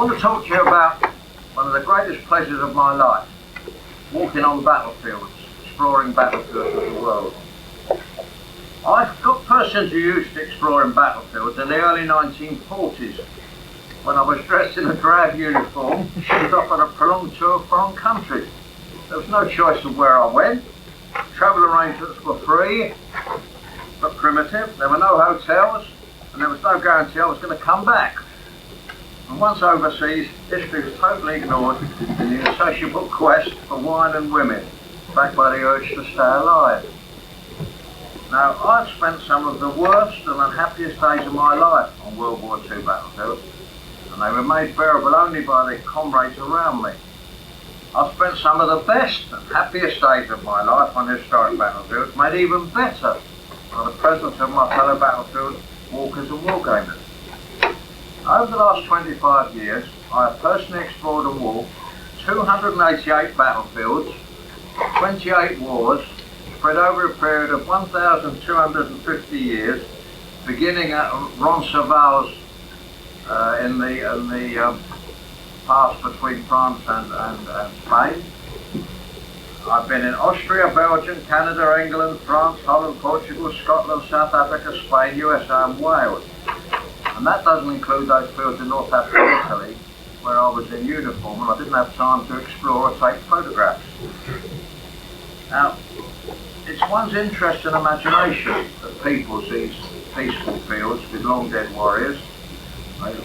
want to talk to you about one of the greatest pleasures of my life, walking on battlefields, exploring battlefields of the world. I got first introduced to exploring battlefields in the early 1940s, when I was dressed in a drab uniform and was off on a prolonged tour of foreign countries. There was no choice of where I went. Travel arrangements were free, but primitive. There were no hotels, and there was no guarantee I was going to come back. And once overseas, history was totally ignored in the insatiable quest for wine and women, backed by the urge to stay alive. Now, I've spent some of the worst and unhappiest days of my life on World War II battlefields, and they were made bearable only by the comrades around me. I've spent some of the best and happiest days of my life on historic battlefields, made even better by the presence of my fellow battlefield walkers and wargamers. Over the last 25 years, I have personally explored and walked 288 battlefields, 28 wars, spread over a period of 1,250 years, beginning at Roncesvalles in the pass between France and Spain. I've been in Austria, Belgium, Canada, England, France, Holland, Portugal, Scotland, South Africa, Spain, USA and Wales. And that doesn't include those fields in North Africa and Italy, where I was in uniform and I didn't have time to explore or take photographs. Now, it's one's interest and imagination that peoples these peaceful fields with long dead warriors,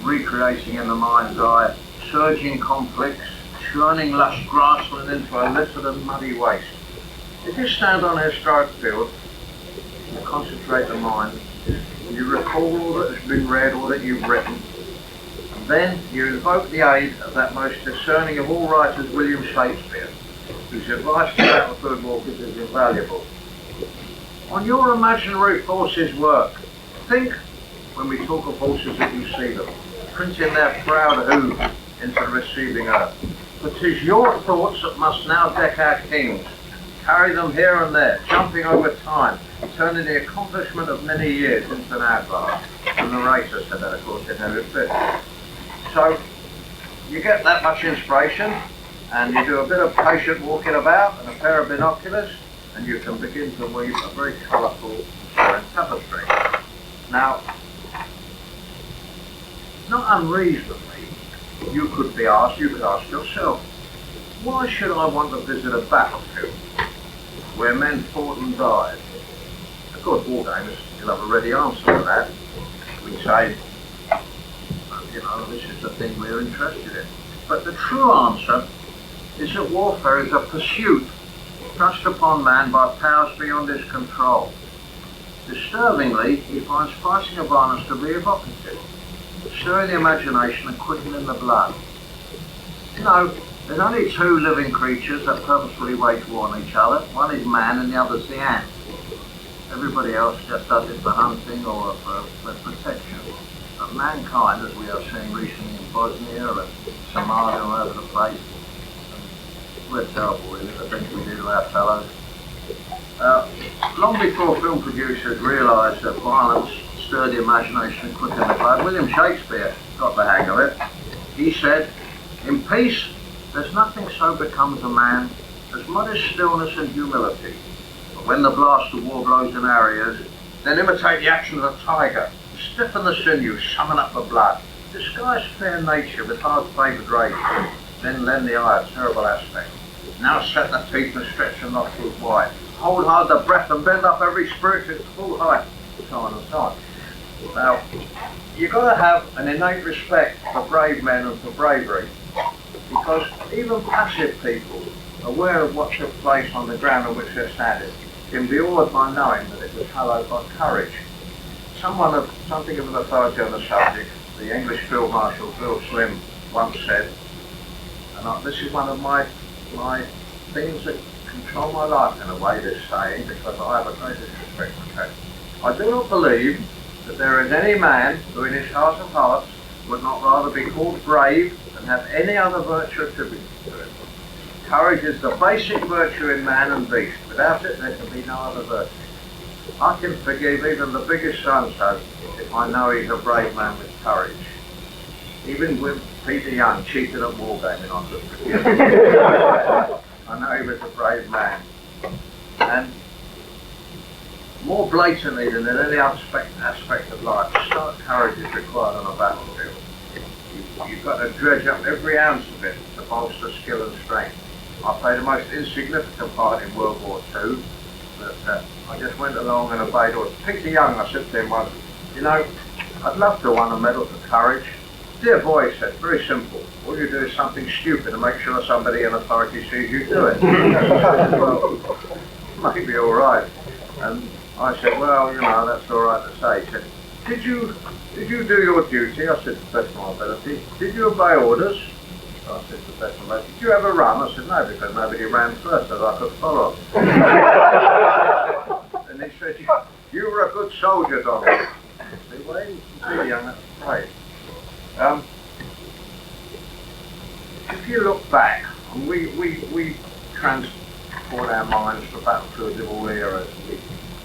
recreating in the mind's eye surging conflicts, churning lush grassland into a littered and muddy waste. If you stand on a historic field, you concentrate the mind, you recall all that has been read, all that you've written, and then you invoke the aid of that most discerning of all writers, William Shakespeare, whose advice to battlefield walkers is invaluable. On your imaginary forces work, think, when we talk of horses, that you see them, printing their proud hooves into the receiving earth. For 'tis your thoughts that must now deck our kings, carry them here and there, jumping over time, turning the accomplishment of many years into an hourglass. And the narrator said that, of course, in Henry V. So, you get that much inspiration, and you do a bit of patient walking about and a pair of binoculars, and you can begin to weave a very colourful tapestry. Now, not unreasonably, you could ask yourself, why should I want to visit a battlefield where men fought and died? Of course, wargamers, you'll have a ready answer to that. We say, this is the thing we're interested in. But the true answer is that warfare is a pursuit thrust upon man by powers beyond his control. Disturbingly, he finds fighting and violence to be evocative, stirring the imagination and quickening the blood. There's only two living creatures that purposefully wage war on each other. One is man and the other's the ant. Everybody else just does it for hunting or for protection. But mankind, as we are seeing recently in Bosnia and Somalia all over the place, we're terrible really, the things we do to our fellows. Long before film producers realised that violence stirred the imagination and quickened the blood, William Shakespeare got the hang of it. He said, "In peace, there's nothing so becomes a man as modest stillness and humility. But when the blast of war blows in our ears, then imitate the action of the tiger, stiffen the sinews, summon up the blood, disguise fair nature with hard-favoured rage, then lend the eye a terrible aspect. Now set the teeth and stretch the nostrils wide, hold hard the breath and bend up every spirit to its full height," so on and so on. Now, you've got to have an innate respect for brave men and for bravery, because even passive people, aware of what took place on the ground on which they're standing, can be awed by knowing that it was hallowed by courage. Something of an authority on the subject, the English Field Marshal Bill Slim once said, and this is one of my things that control my life in a way, this saying, because I have a great respect for it. I do not believe that there is any man who in his heart of hearts would not rather be called brave than have any other virtue attributed to him. Courage is the basic virtue in man and beast. Without it, there can be no other virtue. I can forgive even the biggest so-and-so if I know he's a brave man with courage. Even with Peter Young cheated at wargaming on them. I know he was a brave man. And more blatantly than in any other aspect of life, stark courage is required on a battlefield. You've got to dredge up every ounce of it to bolster skill and strength. I played the most insignificant part in World War II, but I just went along and obeyed orders. Peter Young, I said to him once, you know, I'd love to have won a medal for courage. Dear boy, he said, very simple. All you do is something stupid and make sure somebody in authority sees you do it. Well, maybe all right. And I said, well, you know, that's all right to say. He said, did you do your duty? I said, to the best of my ability. Did you obey orders? I said, to the best of my ability. Did you ever run? I said, no, because nobody ran first, so I could follow. And he said, you were a good soldier, Donald. I said, well, he's really young, that's great. If you look back, and we transport our minds to battlefields of all eras.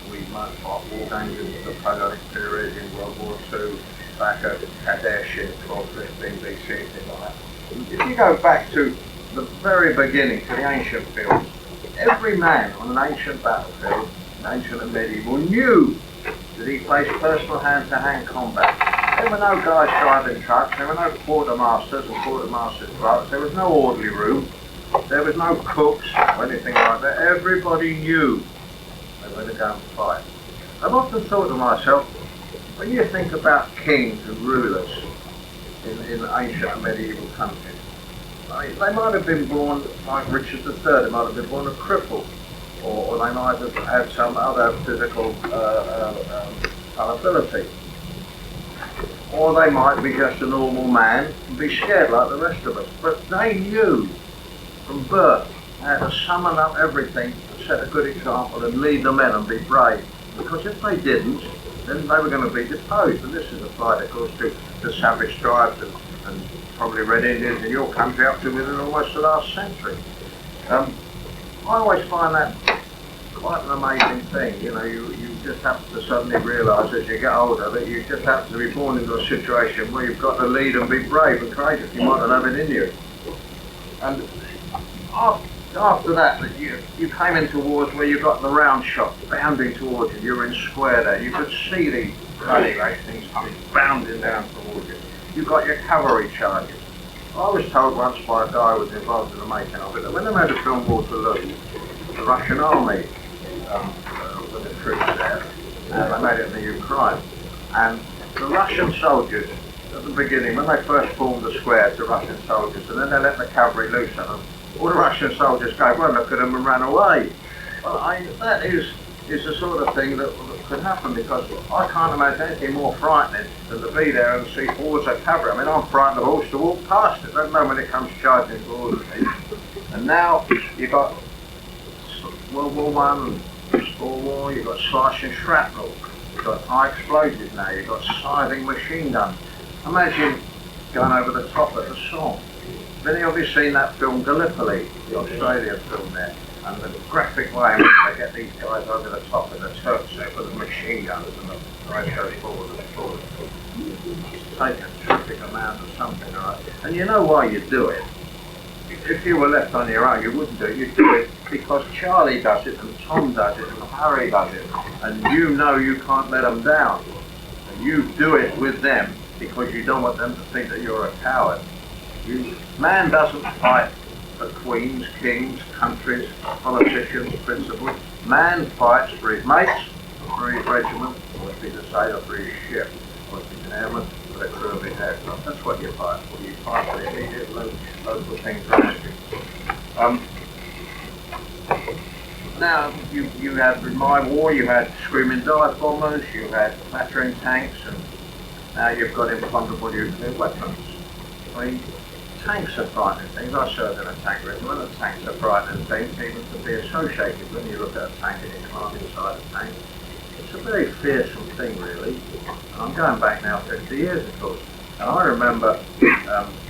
We might fought war games in the Napoleonic period, in World War II, back at Kadesh in 1215 BC, things like that. If you go back to the very beginning, to the ancient fields, every man on an ancient battlefield, ancient and medieval, knew that he faced personal hand-to-hand combat. There were no guys driving trucks, there were no quartermasters and quartermasters' clerks, there was no orderly room, there was no cooks or anything like that. Everybody knew they were going to go and fight. I've often thought to myself, when you think about kings and rulers in ancient and medieval countries, they might have been born like Richard III, they might have been born a cripple, or they might have had some other physical ability. Or they might be just a normal man and be scared like the rest of us. But they knew from birth how to summon up everything, set a good example and lead the men and be brave. Because if they didn't, then they were going to be deposed. And this is applied, of course, to the savage tribes and probably Red Indians in your country up to within almost the last century. I always find that quite an amazing thing. You know, you just happen to suddenly realise as you get older that you just happen to be born into a situation where you've got to lead and be brave and courageous. You might not have it in you. And after that you came into wars where you got the round shot bounding towards you. You were in square there. You could see these bloody things coming bounding down towards you. You got your cavalry charges. I was told once by a guy who was involved in the making of it that when they made the film Waterloo, the Russian army with the troops there, they made it in the Ukraine, and the Russian soldiers at the beginning, when they first formed the square to Russian soldiers, and then they let the cavalry loose on them, all the Russian soldiers gave one look at them and ran away. Well, that is the sort of thing that could happen, because I can't imagine anything more frightening than to be there and see hordes of cavalry. I mean, I'm frightened of horse to walk past it, let alone when it comes charging towards me. And now you've got World War I and Spore War, you've got slicing shrapnel, you've got high explosives now, you've got scything machine guns. Imagine going over the top of the Somme. Many of you have seen that film Gallipoli, the Australian film there, and the graphic way in which they get these guys over the top of the Turks there with the machine guns and the race goes forward and forward. It's taken a terrific amount of something, right? And you know why you do it. If you were left on your own, you wouldn't do it. You'd do it because Charlie does it, and Tom does it, and Harry does it, and you know you can't let them down. And you do it with them because you don't want them to think that you're a coward. Man doesn't fight for queens, kings, countries, politicians, principles. Man fights for his mates, for his regiment, or if he's a sailor, for his ship, or if he's an airman, for the crew of his aircraft. That's what you fight for. You fight for the immediate local things around you. Now, you had, in my war, you had screaming dive bombers, you had battering tanks, and now you've got implantable nuclear weapons. I mean, tanks are frightening things. I served in a tank regiment, and tanks are frightening things, even to be associated. When you look at a tank and you climb inside a tank, it's a very fearsome thing, really. And I'm going back now 50 years, of course. And I remember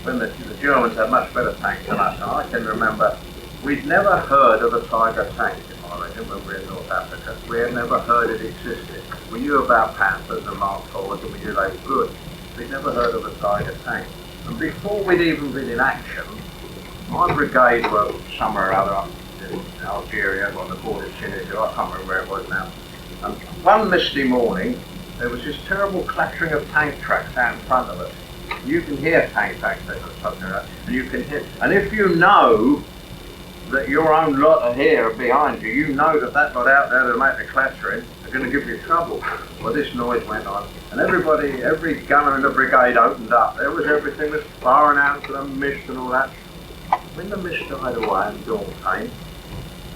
when the Germans had much better tanks than us, and I can remember we'd never heard of a Tiger tank in my regiment when we were in North Africa. We had never heard it existed. We knew about Panthers and Mark IVs, and we knew they were good. We'd never heard of a Tiger tank. And before we'd even been in action, my brigade were somewhere or other up in Algeria, on the border of Tunisia, I can't remember where it was now. And one misty morning, there was this terrible clattering of tank tracks out in front of us. You can hear tank tracks and you can hear, and if you know that your own lot are here behind you, you know that that lot out there that make the clattering are going to give you trouble. Well, this noise went on, and everybody, every gunner in the brigade opened up. There was everything was firing out to the mist and all that. When the mist died away and dawn came,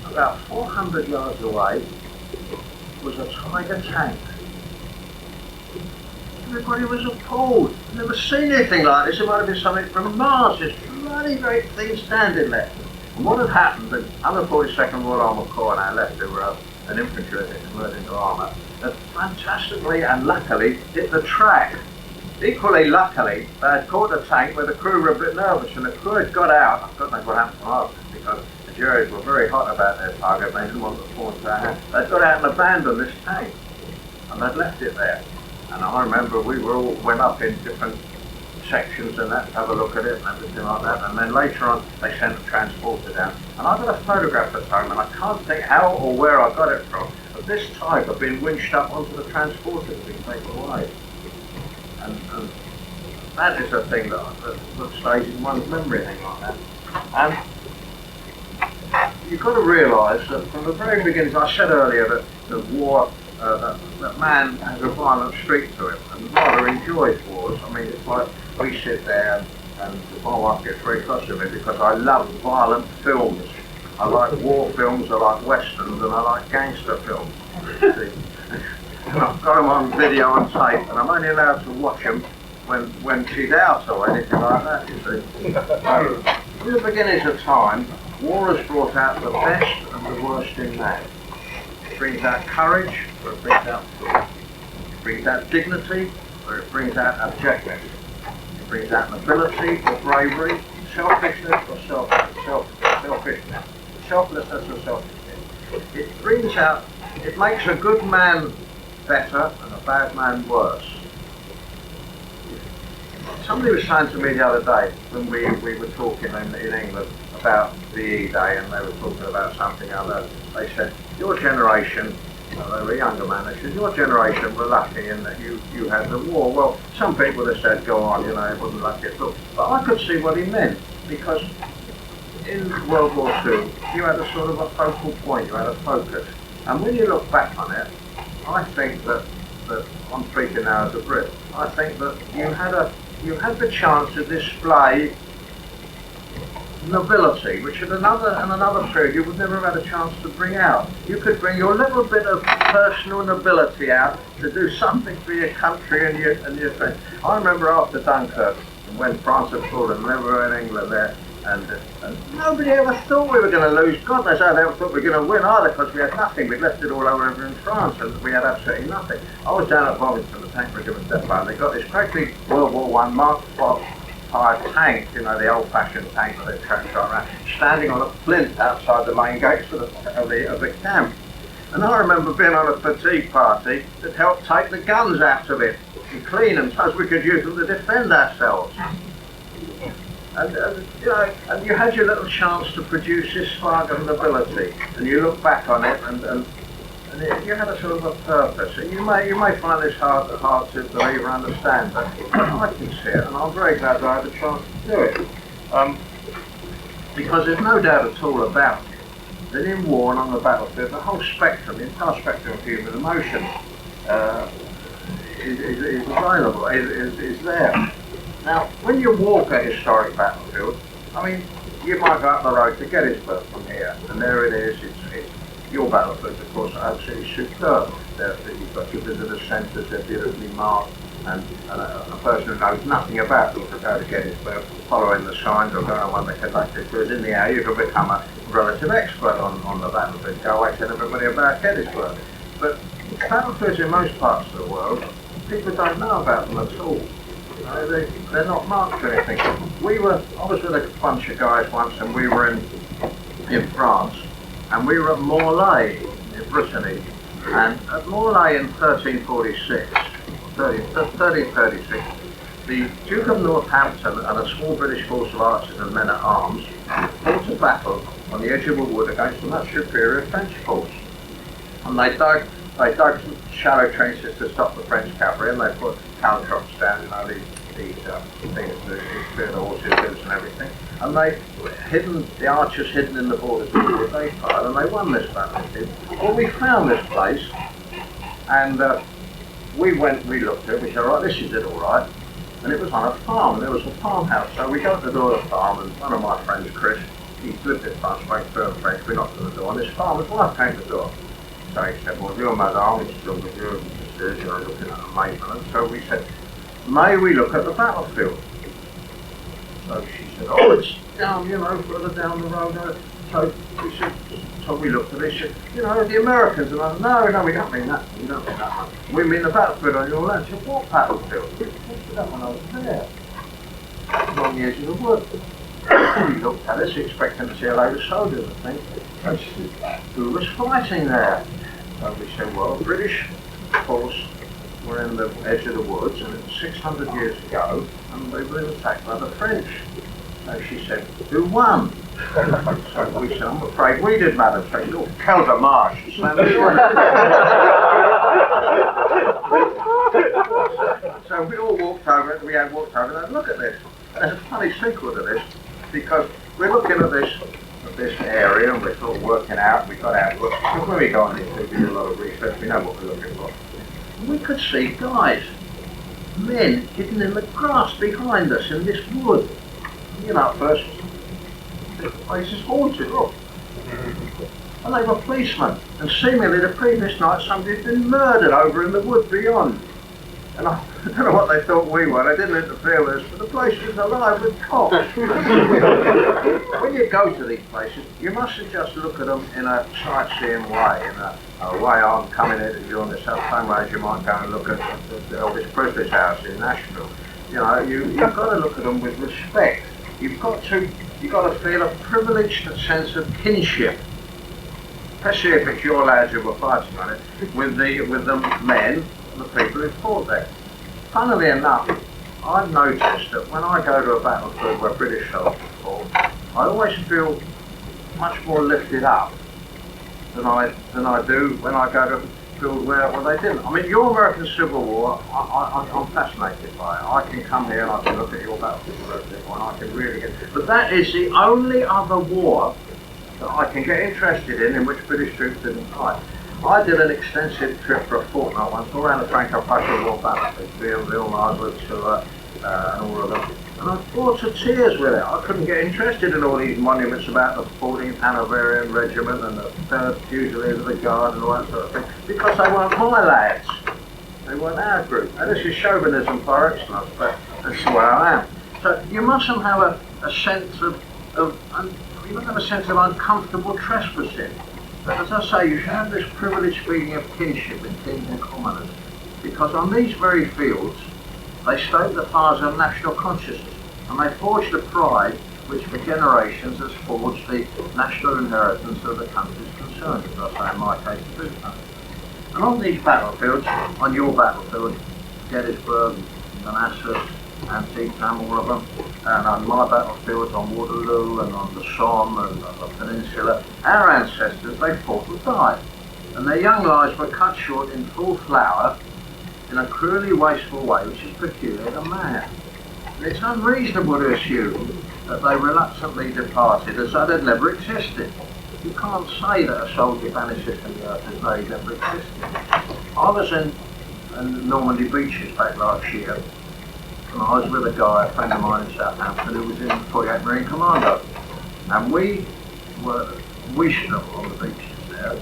about 400 yards away was a Tiger tank. Everybody was appalled. Never seen anything like this. It might have been something from Mars. This bloody great thing standing there. And what had happened, the 142nd Royal Armoured Corps on our left, who were an infantry that converted into armour, had fantastically and luckily hit the track. Equally luckily, they had caught the tank where the crew were a bit nervous, and the crew had got out. I don't know what happened to us, because the Jerry's were very hot about their target. They didn't want to fall into our hands. They'd got out and abandoned this tank, and they'd left it there. And I remember we were all went up in different sections and that to have a look at it and everything like that. And then later on, they sent a transporter down. And I got a photograph at home, and I can't think how or where I got it from, of this Tiger being winched up onto the transporter and being taken away. And that is a thing that stays in one's memory, thing like that. And you've got to realise that from the very beginning, I said earlier that the war, that man has a violent streak to him and rather enjoys wars. I mean, it's like we sit there and my wife gets very cross with me because I love violent films. I like war films, I like westerns, and I like gangster films. And I've got them on video and tape, and I'm only allowed to watch them when she's out or anything like that, you see. From the beginnings of time, war has brought out the best and the worst in man. It brings out courage, or it brings out fear. It brings out dignity, or it brings out abjectness. It brings out nobility or bravery, selfishness or selfishness, selflessness or selfishness. It brings out, it makes a good man better and a bad man worse. Somebody was saying to me the other day when we were talking in England about the E-Day, and they were talking about something other. They said, your generation, they were a younger man, they said, your generation were lucky in that you had the war. Well, some people have said, go on, it wasn't lucky at all. But I could see what he meant, because in World War II, you had a sort of a focal point, you had a focus. And when you look back on it, I think that I'm speaking now as a Brit, I think that you had the chance to display nobility, which in another period you would never have had a chance to bring out. You could bring your little bit of personal nobility out to do something for your country and your friends. I remember after Dunkirk, when France had fallen, we were in England there, and nobody ever thought we were going to lose. God knows how they ever thought we were going to win either, because we had nothing. We'd left it all over in France, and we had absolutely nothing. I was down at Bovington, the tank regiment depot, and they got this great big World War I Mark V tank, the old-fashioned tank that they tracked right around, standing on a plinth outside the main gates of the camp. And I remember being on a fatigue party that helped take the guns out of it and clean them so we could use them to defend ourselves. And you had your little chance to produce this spark of nobility, and you look back on it, and you had a sort of a purpose. And you may find this hard to believe or understand, but I can see it, and I'm very glad that I had a chance to do it. Because there's no doubt at all about it that in war and on the battlefield, the whole spectrum, the entire spectrum of human emotion is available, is there. Now, when you walk a historic battlefield, I mean, you might go up the road to Gettysburg from here, and there it is. It's your battlefields, of course, are absolutely superb. You've got your visitor centres, they're beautifully marked, and a person who knows nothing about them could go to Gettysburg, following the signs or going on one they conducted to us in the air. You could become a relative expert on the battlefield, go away telling everybody about Gettysburg. But battlefields in most parts of the world, people don't know about them at all. They're not marked or anything. I was with a bunch of guys once, and we were in France, and we were at Morlaix in Brittany, and at Morlaix in 1336, the Duke of Northampton and a small British force of archers and men at arms fought a battle on the edge of a wood against a much superior French force. And they dug shallow trenches to stop the French cavalry, and they put caltrops down, you know, these things to clear the horses loose and everything. And the archers hidden in the borders of the wood, they fired, and they won this battle. Well, we found this place, and we looked at it, we said, right, this is it all right. And it was on a farm, and there was a farmhouse. So we got to the door of the farm, and one of my friends, Chris, he lived in France, spoke fluent French. We knocked on the door, and this farmer's wife came to the door. So he said, well, you're madame, it's still with you, you know, looking at the maintenance. So we said, may we look at the battlefield? So she said, oh, it's down, you know, further down the road. So we looked at it, she said, you know, the Americans. And I said, no, we don't mean that. We don't mean that. We mean the battlefield on your land. She said, what battlefield? I said, that one over there. On the edge of the wood. We looked at it, expecting to see a load of soldiers, I think. And she said, who was fighting there? So we said, well, a British force were in the edge of the woods, and it was 600 years ago, and they were attacked by the French. So she said, who won? So we said, I'm afraid we did, madam. So she said, Count de Marche. So we all walked over it, and said, look at this. There's a funny sequel to this, because we're looking at this area, and we're sort of working out, we got out, because when we go on this, we do a lot of research, we know what we're looking for. And we could see guys, men, hidden in the grass behind us in this wood. You know, at first, this place is haunted, look. And they were policemen, and seemingly the previous night somebody had been murdered over in the wood beyond. And I don't know what they thought we were, they didn't interfere with us, but the place was alive with cops. When you go to these places, you mustn't just look at them in a sightseeing way, in a way I'm coming here to join the same way as you might go and look at Elvis Presley's house in Nashville. You know, you've got to look at them with respect. You've got to feel a privileged sense of kinship, especially if it's your lads who were fighting on it, with the men and the people who fought there. Funnily enough, I've noticed that when I go to a battlefield where British soldiers fought, I always feel much more lifted up than I do when I go to a field where they didn't. I mean, your American Civil War, I'm fascinated by it. I can come here and I can look at your battlefield and I can really get. But that is the only other war that I can get interested in which British troops didn't fight. I did an extensive trip for a fortnight once, all around the Franco-Prussian War battlefield, Ville, Margaret, and all of them. And I bored to tears with it. I couldn't get interested in all these monuments about the 14th Hanoverian Regiment and the 3rd Fusiliers of the Guard and all that sort of thing, because they weren't my lads. They weren't our group. And this is chauvinism par excellence, but that's where I am. So you mustn't have a sense of uncomfortable trespassing. But as I say, you should have this privileged feeling of kinship with kings and commoners, because on these very fields, they stoke the fires of national consciousness, and they forged the pride which for generations has forged the national inheritance of the countries concerned, as I say in my case, the British country. And on these battlefields, on your battlefield, Gettysburg, Manassas, Antietam, all of them, and on my battlefields on Waterloo and on the Somme and on the Peninsula, our ancestors, they fought and died, and their young lives were cut short in full flower in a cruelly wasteful way which is peculiar to man. And it's unreasonable to assume that they reluctantly departed as though they'd never existed. You can't say that a soldier vanishes from the earth as though he never existed. I was in Normandy beaches back last year, and I was with a guy, a friend of mine in Southampton, who was in the 48th Marine Commando. And we were wisdom on the beaches there.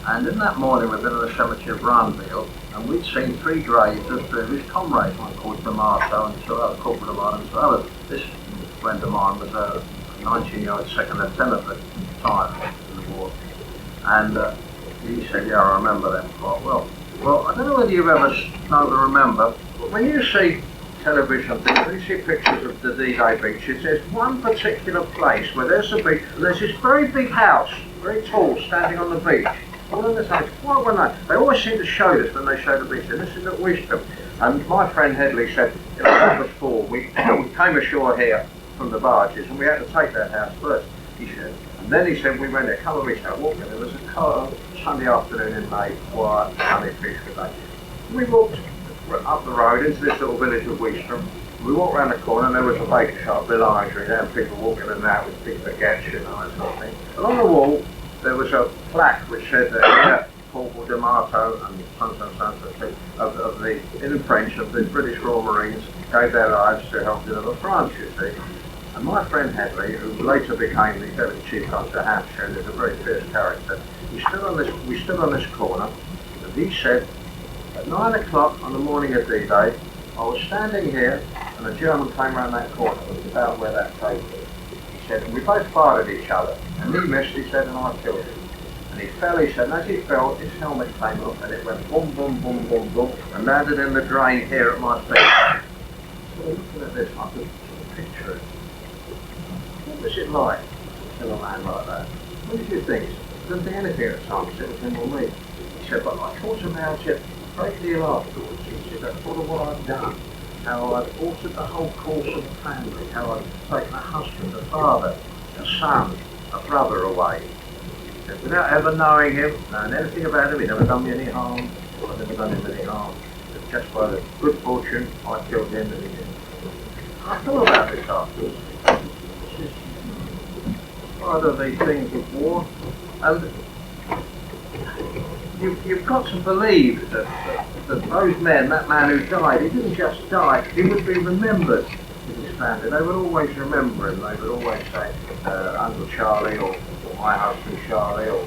And in that morning we'd been at the cemetery of Ranville, and we'd seen 3 graves of his comrades, one called D'Amato and 2 other, Corporal D'Amato and 2 others. This friend of mine was a 19-year-old second lieutenant at the time in the war. And he said, yeah, I remember them quite well. Well, I don't know whether you've ever known to remember, but when you see television things, when you see pictures of the D-Day beaches, there's one particular place where there's a beach, and there's this very big house, very tall, standing on the beach. All in the same, they always seem to show this when they show the beach, and this is at Wisdom. And my friend Headley said, you know, that was full. We came ashore here from the barges and we had to take that house first, he said. And then he said, we went there, a couple of weeks ago walking, there was a car, Sunday afternoon in May, quiet, sunny, peaceful day. We walked up the road into this little village of Weestrom. We walked round the corner and there was a baker shop, Bill Ivory, there, and people walking in and out with big baguettes, you know, that sort of thing. And on the wall, there was a plaque which said that here, Corporal D'Amato and of the, in French, of the British Royal Marines gave their lives to help deliver France, you see. And my friend Headley, who later became the Deputy Chief Constable of Hampshire and is a very fierce character, we stood on this corner, and he said, at 9 o'clock on the morning of D-Day, I was standing here, and a German came round that corner, it was about where that table was. He said, and we both fired at each other, and he missed, he said, and I killed him. And he fell, he said, and as he fell, his helmet came off, and it went boom, boom, boom, boom, boom, and landed in the drain here at my feet. So looking at this, I could sort of picture it. What was it like to kill a man like that? What did you think? I didn't think anything at the time, he said, it was him or me. He said, but I thought about it a great deal afterwards. He said, I thought of what I'd done, how I'd altered the whole course of the family, how I'd taken a husband, a father, a son, a brother away. He said, without ever knowing him, knowing anything about him, he'd never done me any harm, I'd never done him any harm. Just by the good fortune, I killed him and he did. I thought about this afterwards. This is part of the things of war, and you've got to believe that those men, that man who died, he didn't just die, he would be remembered with his family. They would always remember him, they would always say, Uncle Charlie, or my husband Charlie, or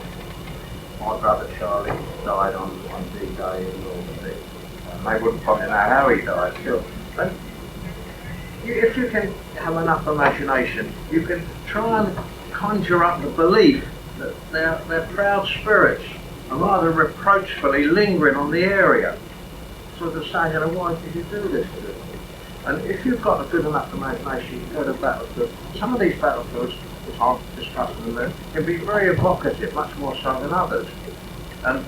my brother Charlie died on D-Day in Normandy. They wouldn't probably know how he died, sure. And if you can have enough imagination, you can try and conjure up the belief that their proud spirits are rather reproachfully lingering on the area, sort of saying, you know, why did you do this to them? And if you've got a good enough imagination, you can go to battlefields. Some of these battlefields, which I've discussed in there, can be very evocative, much more so than others. And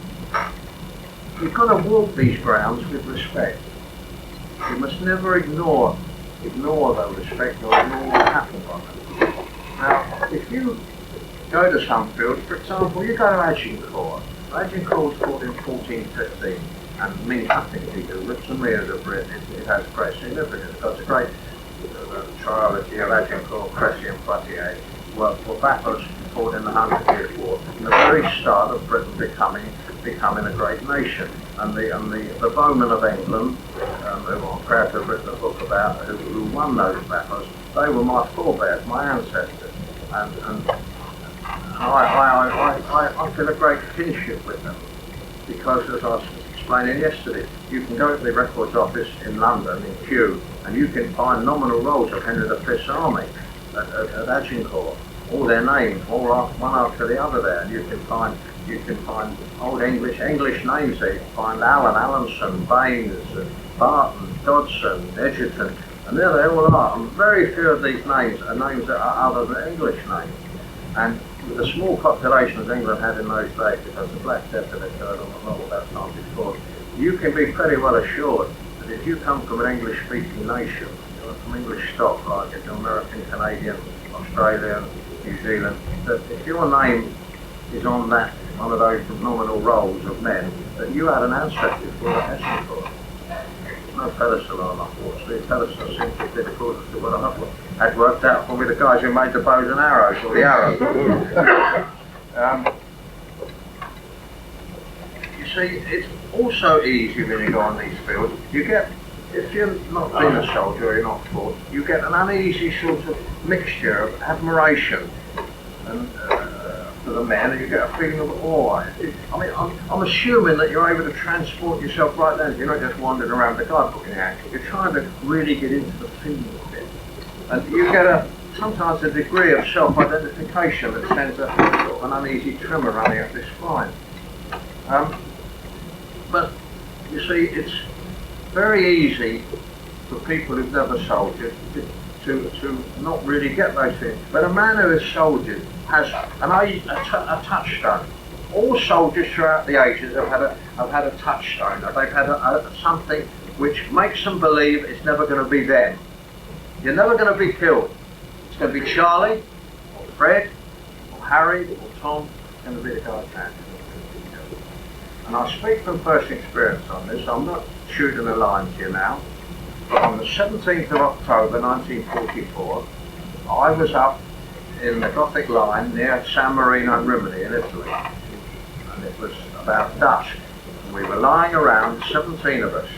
you've got to walk these grounds with respect. You must never ignore the respect or ignore what happens on them. Now, if you go to some fields, for example, you go to Agincourt. Agincourt was fought in 1415 and means nothing to you. To me as a Brit, it has great significance. It's a great trilogy of Agincourt, Crécy and Poitiers were battles fought in the 100 Years' War, in the very start of Britain becoming a great nation. And the bowmen of England, who I'm proud to have written a book about, who won those battles, they were my forebears, my ancestors. And I feel a great kinship with them, because as I was explaining yesterday, you can go to the Records Office in London, in Kew, and you can find nominal rolls of Henry V's army at Agincourt, all their names, all one after the other there, and you can find old English names there. You can find Allen, Allenson, Baines, Barton, Dodson, Edgerton, and there they all are. And very few of these names are names that are other than English names. And with the small populations England had in those days, because the Black Death had occurred on the lot that time before, you can be pretty well assured that if you come from an English-speaking nation, from English stock, like an American, Canadian, Australian, New Zealand, that if your name is on that, one of those nominal rolls of men, that you had an ancestor for that Agincourt. No Featherstone, unfortunately. Featherstone simply did according to what I had worked out for me, the guys who made the bows and arrows, or the arrows. You see, it's also easy when you go on these fields. You get, if you're not been a soldier or you're not fought, you get an uneasy sort of mixture of admiration and for the men, and you get a feeling of awe. I mean, I'm assuming that you're able to transport yourself right then. You're not just wandering around the guidebook in your hand. You're trying to really get into the feeling of it. And you get sometimes a degree of self-identification that sends a sort of an uneasy tremor running up your spine. But you see, it's very easy for people who've never soldiered to not really get those things. But a man who has soldiered has a touchstone. All soldiers throughout the ages have had a touchstone. They've had something which makes them believe it's never going to be them. You're never going to be killed. It's going to be Charlie, or Fred, or Harry, or Tom. It's going to be the guy that and I speak from first experience on this. I'm not shooting a line to you now. But on the 17th of October 1944, I was up in the Gothic line near San Marino, Rimini in Italy. And it was about dusk. And we were lying around, 17 of us,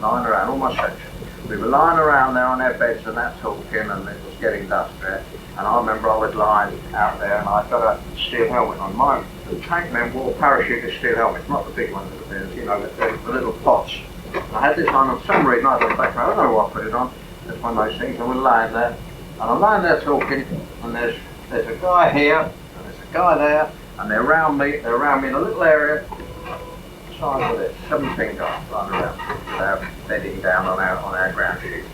lying around, all my section. We were lying around there on our beds and that talking, and it was getting dusk there. And I remember I was lying out there and I got a steel helmet on mine. The tank men wore parachute steel helmets, not the big ones that are there, you know, the little pots. And I had this on for some reason, I had it background, I don't know why I put it on. It's one of those things, and we're lying there. And I'm lying there talking, and there's a guy here, and there's a guy there, and they're around me in a little area. Size of it, 17 guys lying around, bedding down on our ground sheet.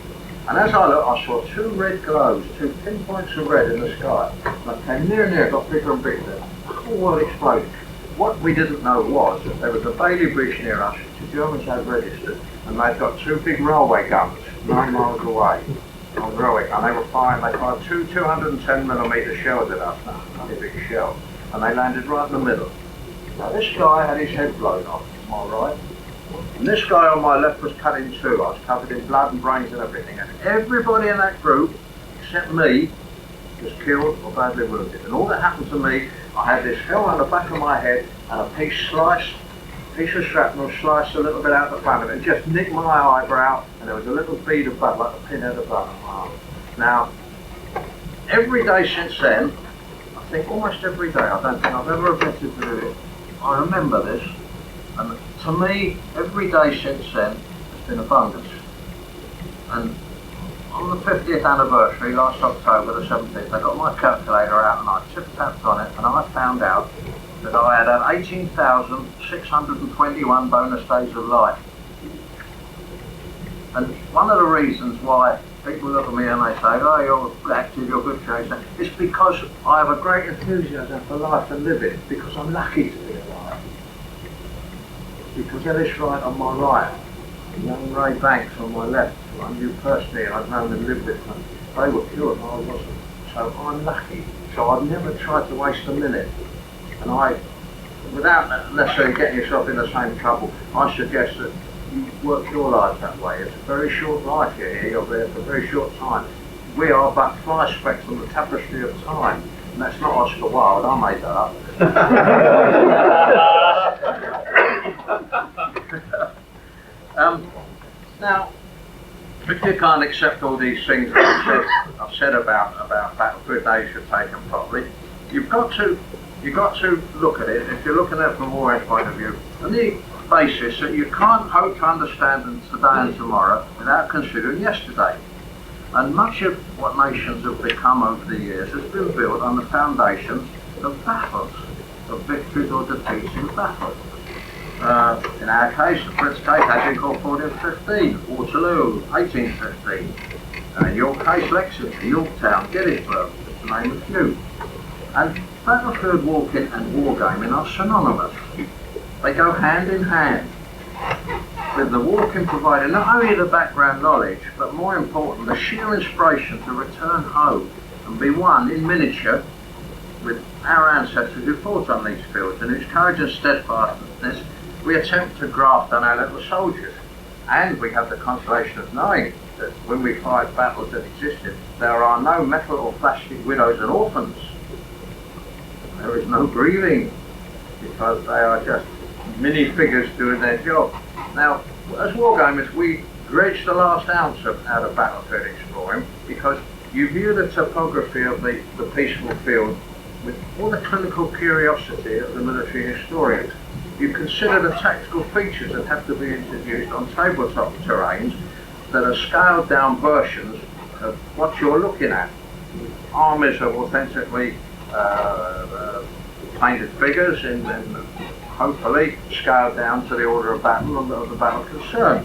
And as I looked, I saw two red glows, two pinpoints of red in the sky. And I came near and near, got bigger and bigger. The whole world exploded. What we didn't know was that there was a Bailey Bridge near us, which the Germans had registered, and they'd got two big railway guns 9 miles away on the railway, and they fired two 210mm shells at us, not a big shell, and they landed right in the middle. Now this guy had his head blown off on my right, and this guy on my left was cut in two. I was covered in blood and brains and everything, and everybody in that group, except me, was killed or badly wounded. And all that happened to me, I had this shell on the back of my head and a piece of shrapnel sliced a little bit out the front of it and just nicked my eyebrow, and there was a little bead of blood, like a pinhead of blood on my arm. Now, every day since then, I think almost every day, I don't think I've ever omitted to do it, I remember this, and to me, every day since then has been abundance. And on the 50th anniversary, last October the 17th, I got my calculator out and I tip-tapped on it, and I found out that I had had 18,621 bonus days of life. And one of the reasons why people look at me and they say, oh, you're active, you're good chaser, it's because I have a great enthusiasm for life and living, because I'm lucky to be alive. Because Ellis Wright on my right, young Ray Banks on my left, who I knew personally and I'd known and lived with them, they were killed and I wasn't. So I'm lucky. So I've never tried to waste a minute. And without necessarily getting yourself in the same trouble, I suggest that you work your life that way. It's a very short life you're here, you're there for a very short time. We are but fly specks on the tapestry of time. And that's not Oscar Wilde, I made that up. Now, if you can't accept all these things that I've said about battlefield days should take them properly, you've got to look at it, if you're looking at it from a war's point of view, on the basis that you can't hope to understand today and tomorrow without considering yesterday. And much of what nations have become over the years has been built on the foundations of battles, of victories or defeats in battles. In our case, the Brits' case, Agincourt 1415, Waterloo 1815. In your case, Lexington, Yorktown, Gettysburg, just to name a few. And battlefield walking and wargaming are synonymous. They go hand in hand, with the walking providing not only the background knowledge, but more important, the sheer inspiration to return home and be one in miniature with our ancestors who fought on these fields, and whose courage and steadfastness we attempt to graft on our little soldiers. And we have the consolation of knowing that when we fight battles that existed, there are no metal or plastic widows and orphans. There is no grieving, because they are just mini figures doing their job. Now, as wargamers, we dredge the last ounce out of battlefield exploring, because you view the topography of the peaceful field with all the clinical curiosity of the military historians. You consider the tactical features that have to be introduced on tabletop terrains that are scaled down versions of what you're looking at. Armies of authentically painted figures and hopefully scaled down to the order of battle of the battle concern.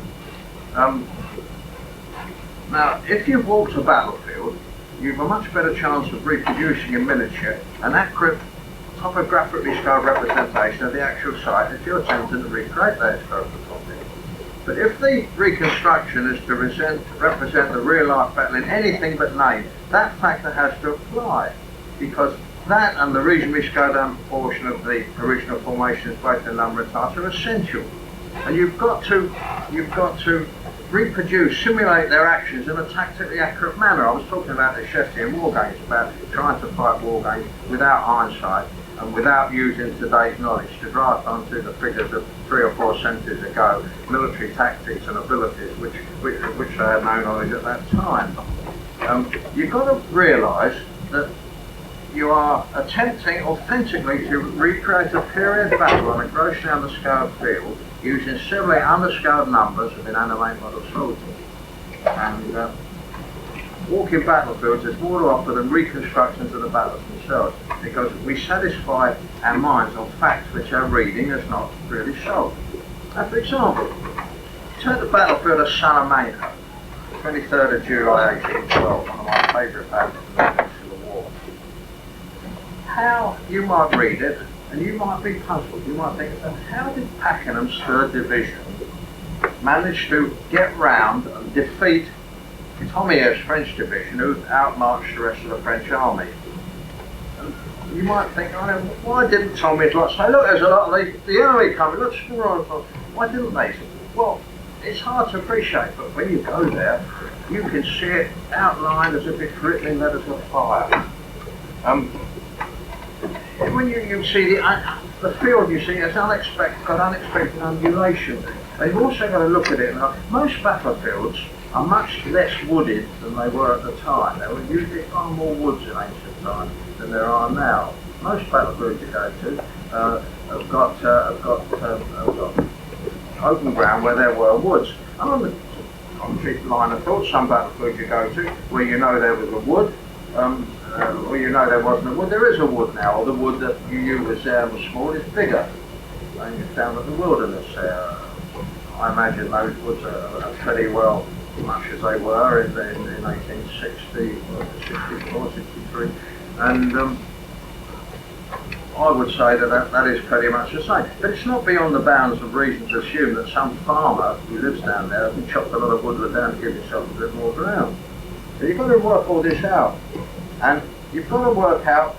Now, if you've walked a battlefield, you've a much better chance of reproducing in miniature an accurate topographically scaled representation of the actual site if you're attempting to recreate that historical topic. But if the reconstruction is to represent the real life battle in anything but name, that factor has to apply, because that and the reasonably scaled down proportion of the original formations, both in number and types, are essential. And you've got to reproduce, simulate their actions in a tactically accurate manner. I was talking about the Sheffield war games, about trying to fight war games without hindsight and without using today's knowledge to draft onto the figures of 3 or 4 centuries ago, military tactics and abilities which they had no knowledge at that time. You've got to realise that you are attempting authentically to recreate a period battle on a grossly underscaled field using similarly underscaled numbers of inanimate model soldiers. And walking battlefields is more to offer than reconstructions of the battles themselves, because we satisfy our minds on facts which our reading has not really solved. Now, for example, take the battlefield of Salamanca, 23rd of July 1812, one of my favourite battles in the Peninsular War. How you might read it, and you might be puzzled. You might think, how did Pakenham's 3rd Division manage to get round and defeat Thommier's French division, who outmarched the rest of the French army? And you might think, why didn't Thommier's lot say, look, there's a lot of the enemy coming, let's run. Why didn't they? Well, it's hard to appreciate, but when you go there, you can see it outlined as if it's written in letters of fire. When you see the field, you see it's got unexpected undulation. And you've also got to look at it. Most battlefields are much less wooded than they were at the time. There were usually far more woods in ancient times than there are now. Most battlefields you go to have got open ground where there were woods. And on the contrary line of thought, some battlefields you go to where you know there was a wood, or you know there wasn't a wood, there is a wood now, or the wood that you knew was there was small is bigger. And you're down at the wilderness there. I imagine those woods are pretty well much as they were in 1860, 64, 63. And I would say that is pretty much the same. But it's not beyond the bounds of reason to assume that some farmer who lives down there can chop a lot of woodland down to give himself a bit more ground. So you've got to work all this out. And you've got to work out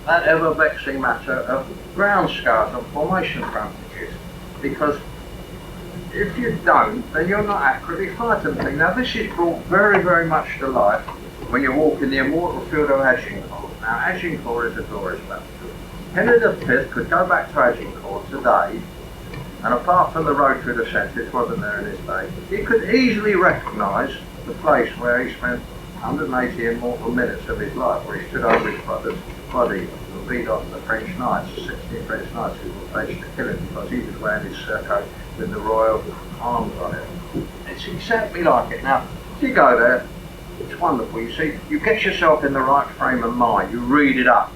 that ever-vexing matter of ground scars and formation frontages, because if you don't, then you're not accurately fighting the thing. Now, this is brought very, very much to life when you walk in the immortal field of Agincourt. Now, Agincourt is a glorious battlefield. Henry V could go back to Agincourt today, and apart from the road through the centre, which wasn't there in his day, he could easily recognise the place where he spent 180 immortal minutes of his life, where he stood over his brother's body and beat off the French knights, the 16 French knights who were faced to kill him because he was wearing his surcoat with the royal arms on it. It's exactly like it. Now, if you go there, it's wonderful. You see, you get yourself in the right frame of mind. You read it up.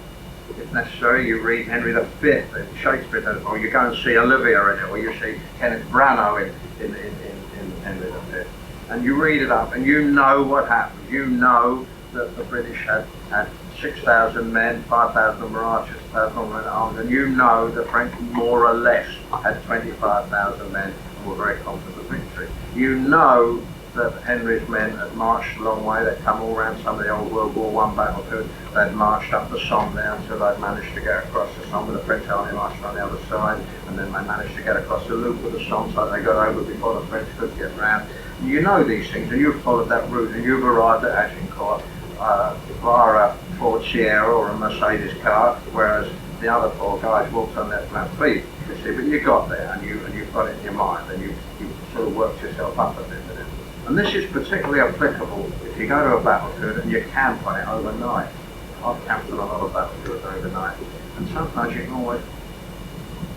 If necessary, you read Henry V and Shakespeare, or you go and see Olivia in it, or you see Kenneth Branagh in Henry V. And you read it up, and you know what happened. You know that the British had 6,000 men, 5,000 were archers, 1,000 men armed, and you know the French more or less had 25,000 men and were very confident of victory. You know that Henry's men had marched a long way. They'd come all around some of the old World War I battlefields. They'd marched up the Somme there until they'd managed to get across the Somme, with the French army marched on the other side, and then they managed to get across the loop of the Somme, so they got over before the French could get round. You know these things, and you've followed that route, and you've arrived at Agincourt via a Ford Sierra or a Mercedes car, whereas the other 4 guys walked on their flat feet. You see, but you got there, and you've got it in your mind, and you sort of worked yourself up a bit with it. And this is particularly applicable if you go to a battlefield and you camp on it overnight. I've camped on a lot of battlefields overnight, and sometimes you can always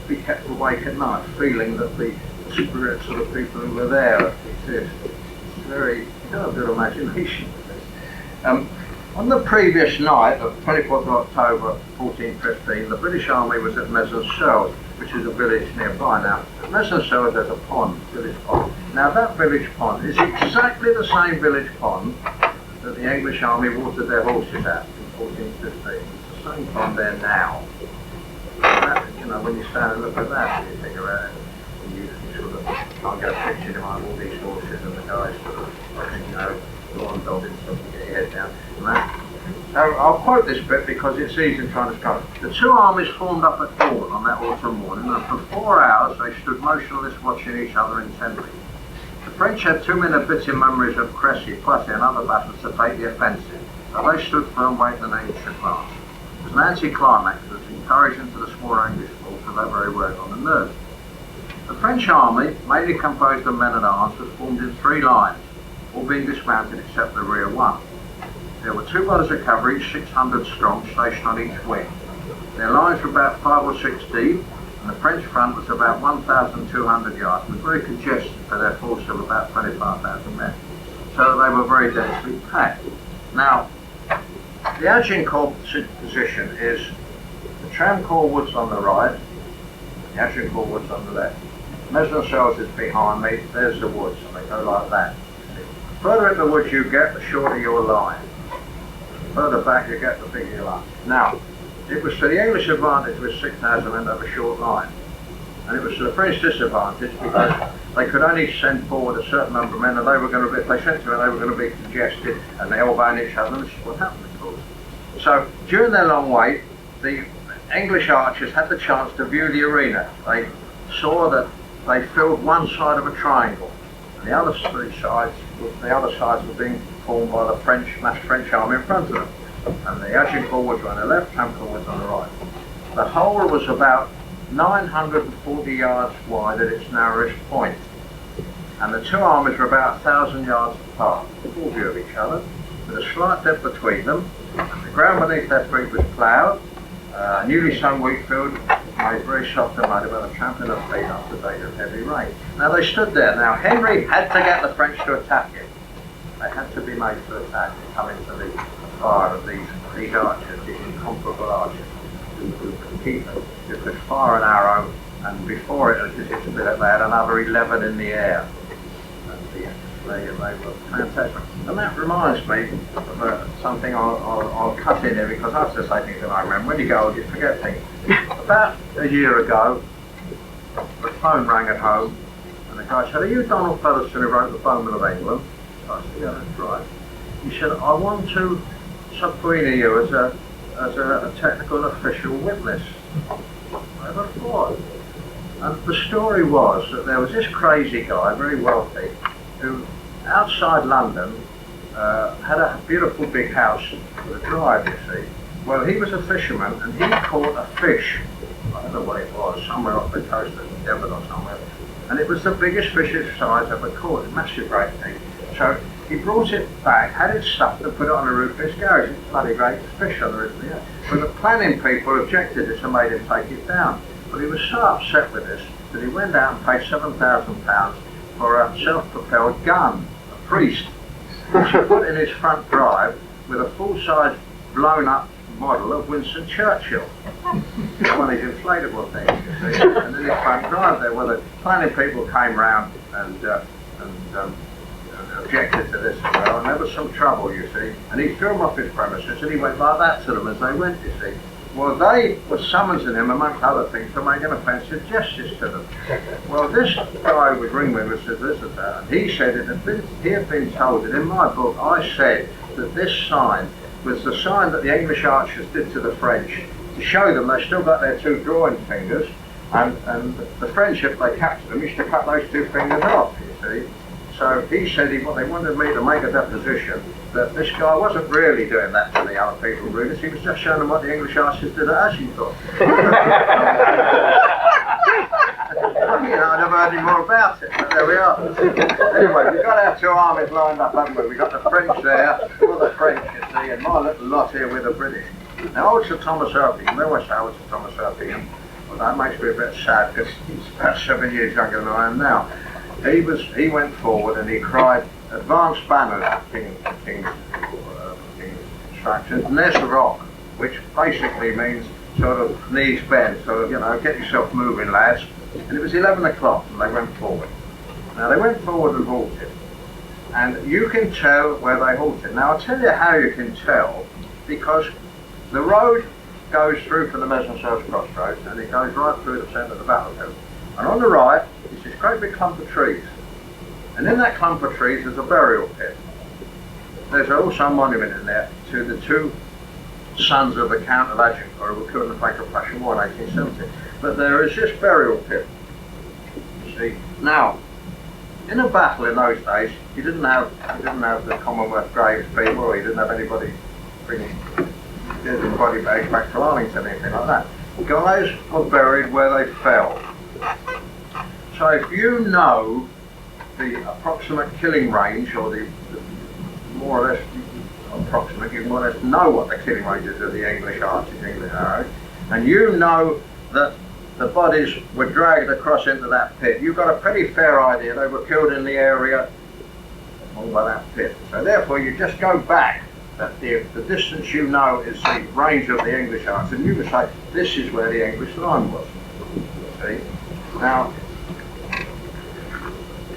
be kept awake at night, feeling that the spirits of the people who were there exist. It's very, you've got a good imagination with this. On the previous night of 24th of October 1415, the British Army was at Mezzoncelles, which is a village nearby. Now, at Mezzoncelles there's a pond, village pond. Now that village pond is exactly the same village pond that the English Army watered their horses at in 1415. It's the same pond there now. That, you know, when you stand and look at that, you think about it. and you sort of can't get a picture of all these horses and the guys sort of, you know, go on dog and stuff and get your head down. And that. So I'll quote this bit because it's easy to try and describe. The two armies formed up at dawn on that autumn morning, and for 4 hours they stood motionless watching each other intently. The French had too many bitter memories of Crécy, Poitiers and other battles to take the offensive, so they stood firm waiting an English advance. It was an anti-climax that was encouraging to the smaller English force for their very word on the nerve. The French army, mainly composed of men-at-arms, was formed in 3 lines, all being dismounted except the rear one. There were 2 bodies of cavalry, each 600 strong, stationed on each wing. Their lines were about 5 or 6 deep, and the French front was about 1,200 yards, and was very congested for their force of about 25,000 men. So they were very densely packed. Now, the Agincourt position is the Tramcourt Woods on the right, the Agincourt Woods on the left. Mesnil is behind me, there's the woods, and they go like that. The further in the woods you get, the shorter your line. The further back you get, the bigger your line. Now, it was to the English advantage with 6,000 men to have a short line. And it was to the French disadvantage because they could only send forward a certain number of men, and they were going to be, if they sent to them, they were going to be congested and they elbowing each other, and this is what happened, of course. So, during their long wait, the English archers had the chance to view the arena. They saw that they filled one side of a triangle, and the other sides were being formed by the massed French army in front of them. And the Agincourt Woods were on the left, Tramcourt Woods on the right. The whole was about 940 yards wide at its narrowest point, and the 2 armies were about 1,000 yards apart, full view of each other, with a slight depth between them. The ground beneath their feet was ploughed, newly sown wheat field made very soft and muddy by the trampling of feet after days of heavy rain. Now they stood there. Now Henry had to get the French to attack him. They had to be made to attack and come into the fire of these archers, these incomparable archers, who could keep them. It was fire and arrow, and before it, as it split it, they had another 11 in the air. They were fantastic. And that reminds me of something I'll cut in here, because I have to say things that I remember. When you go old, you forget things. About a year ago, the phone rang at home, and the guy said, "Are you Donald Featherstone who wrote the Bowman of England?" I said, "Yeah, that's right." He said, "I want to subpoena you as a technical official witness." I never thought. And the story was that there was this crazy guy, very wealthy, who outside London had a beautiful big house with a drive, you see. Well, he was a fisherman, and he caught a fish, I don't know what it was, somewhere off the coast of Devon or somewhere, and it was the biggest fish its size ever caught, a massive great thing. So he brought it back, had it stuffed and put it on the roof of his garage. It's bloody great fish on the roof of the garage. But the planning people objected this and made him take it down. But he was so upset with this that he went out and paid £7,000 for a self-propelled gun, a priest, which he put in his front drive with a full-size blown-up model of Winston Churchill. One of these inflatable things, you see. And in his front drive there, where the planning people came round and objected to this as well, and there was some trouble, you see. And he threw them off his premises, and he went like that to them as they went, you see. Well, they were summoning him, amongst other things, for making offensive gestures to them. Well, this guy with Ringwood was a solicitor, and he said he had been told that in my book I said that this sign was the sign that the English archers did to the French to show them they still got their 2 drawing fingers, and the French, if they captured them, used to cut those 2 fingers off, you see. So he said they wanted me to make a deposition that this guy wasn't really doing that to the other people, really. He was just showing them what the English archers did at Agincourt. I never heard any more about it, but there we are. Anyway, we've got our 2 armies lined up, haven't we? We've got the French there, all the French, you see, and my little lot here with the British. Now, old Sir Thomas Erpingham, they always say old Sir Thomas Erpingham, well, that makes me a bit sad, because he's about 7 years younger than I am now. He went forward and he cried, "Advance banners," King's instructions, and there's the rock, which basically means sort of knees bent, sort of, you know, get yourself moving, lads. And it was 11 o'clock and they went forward. Now they went forward and halted, and you can tell where they halted. Now I'll tell you how you can tell, because the road goes through from the Mesnil crossroads and it goes right through the centre of the battlefield. And on the right is great big clump of trees. And in that clump of trees there's a burial pit. There's also a monument in there to the two sons of the Count of Agincourt who were killed in the Franco-Prussian War in 1870. But there is this burial pit, you see. Now, in a battle in those days, you didn't have the Commonwealth graves people, or you didn't have anybody bringing dead body bags back to Arlington, anything like that. Guys were buried where they fell. So if you know the approximate killing range, or the more or less approximate, you more or less know what the killing range is of the English archers, English arrows, and you know that the bodies were dragged across into that pit, you've got a pretty fair idea they were killed in the area by that pit. So therefore you just go back, that the distance you know is the range of the English archers, and you can say this is where the English line was. See? Now,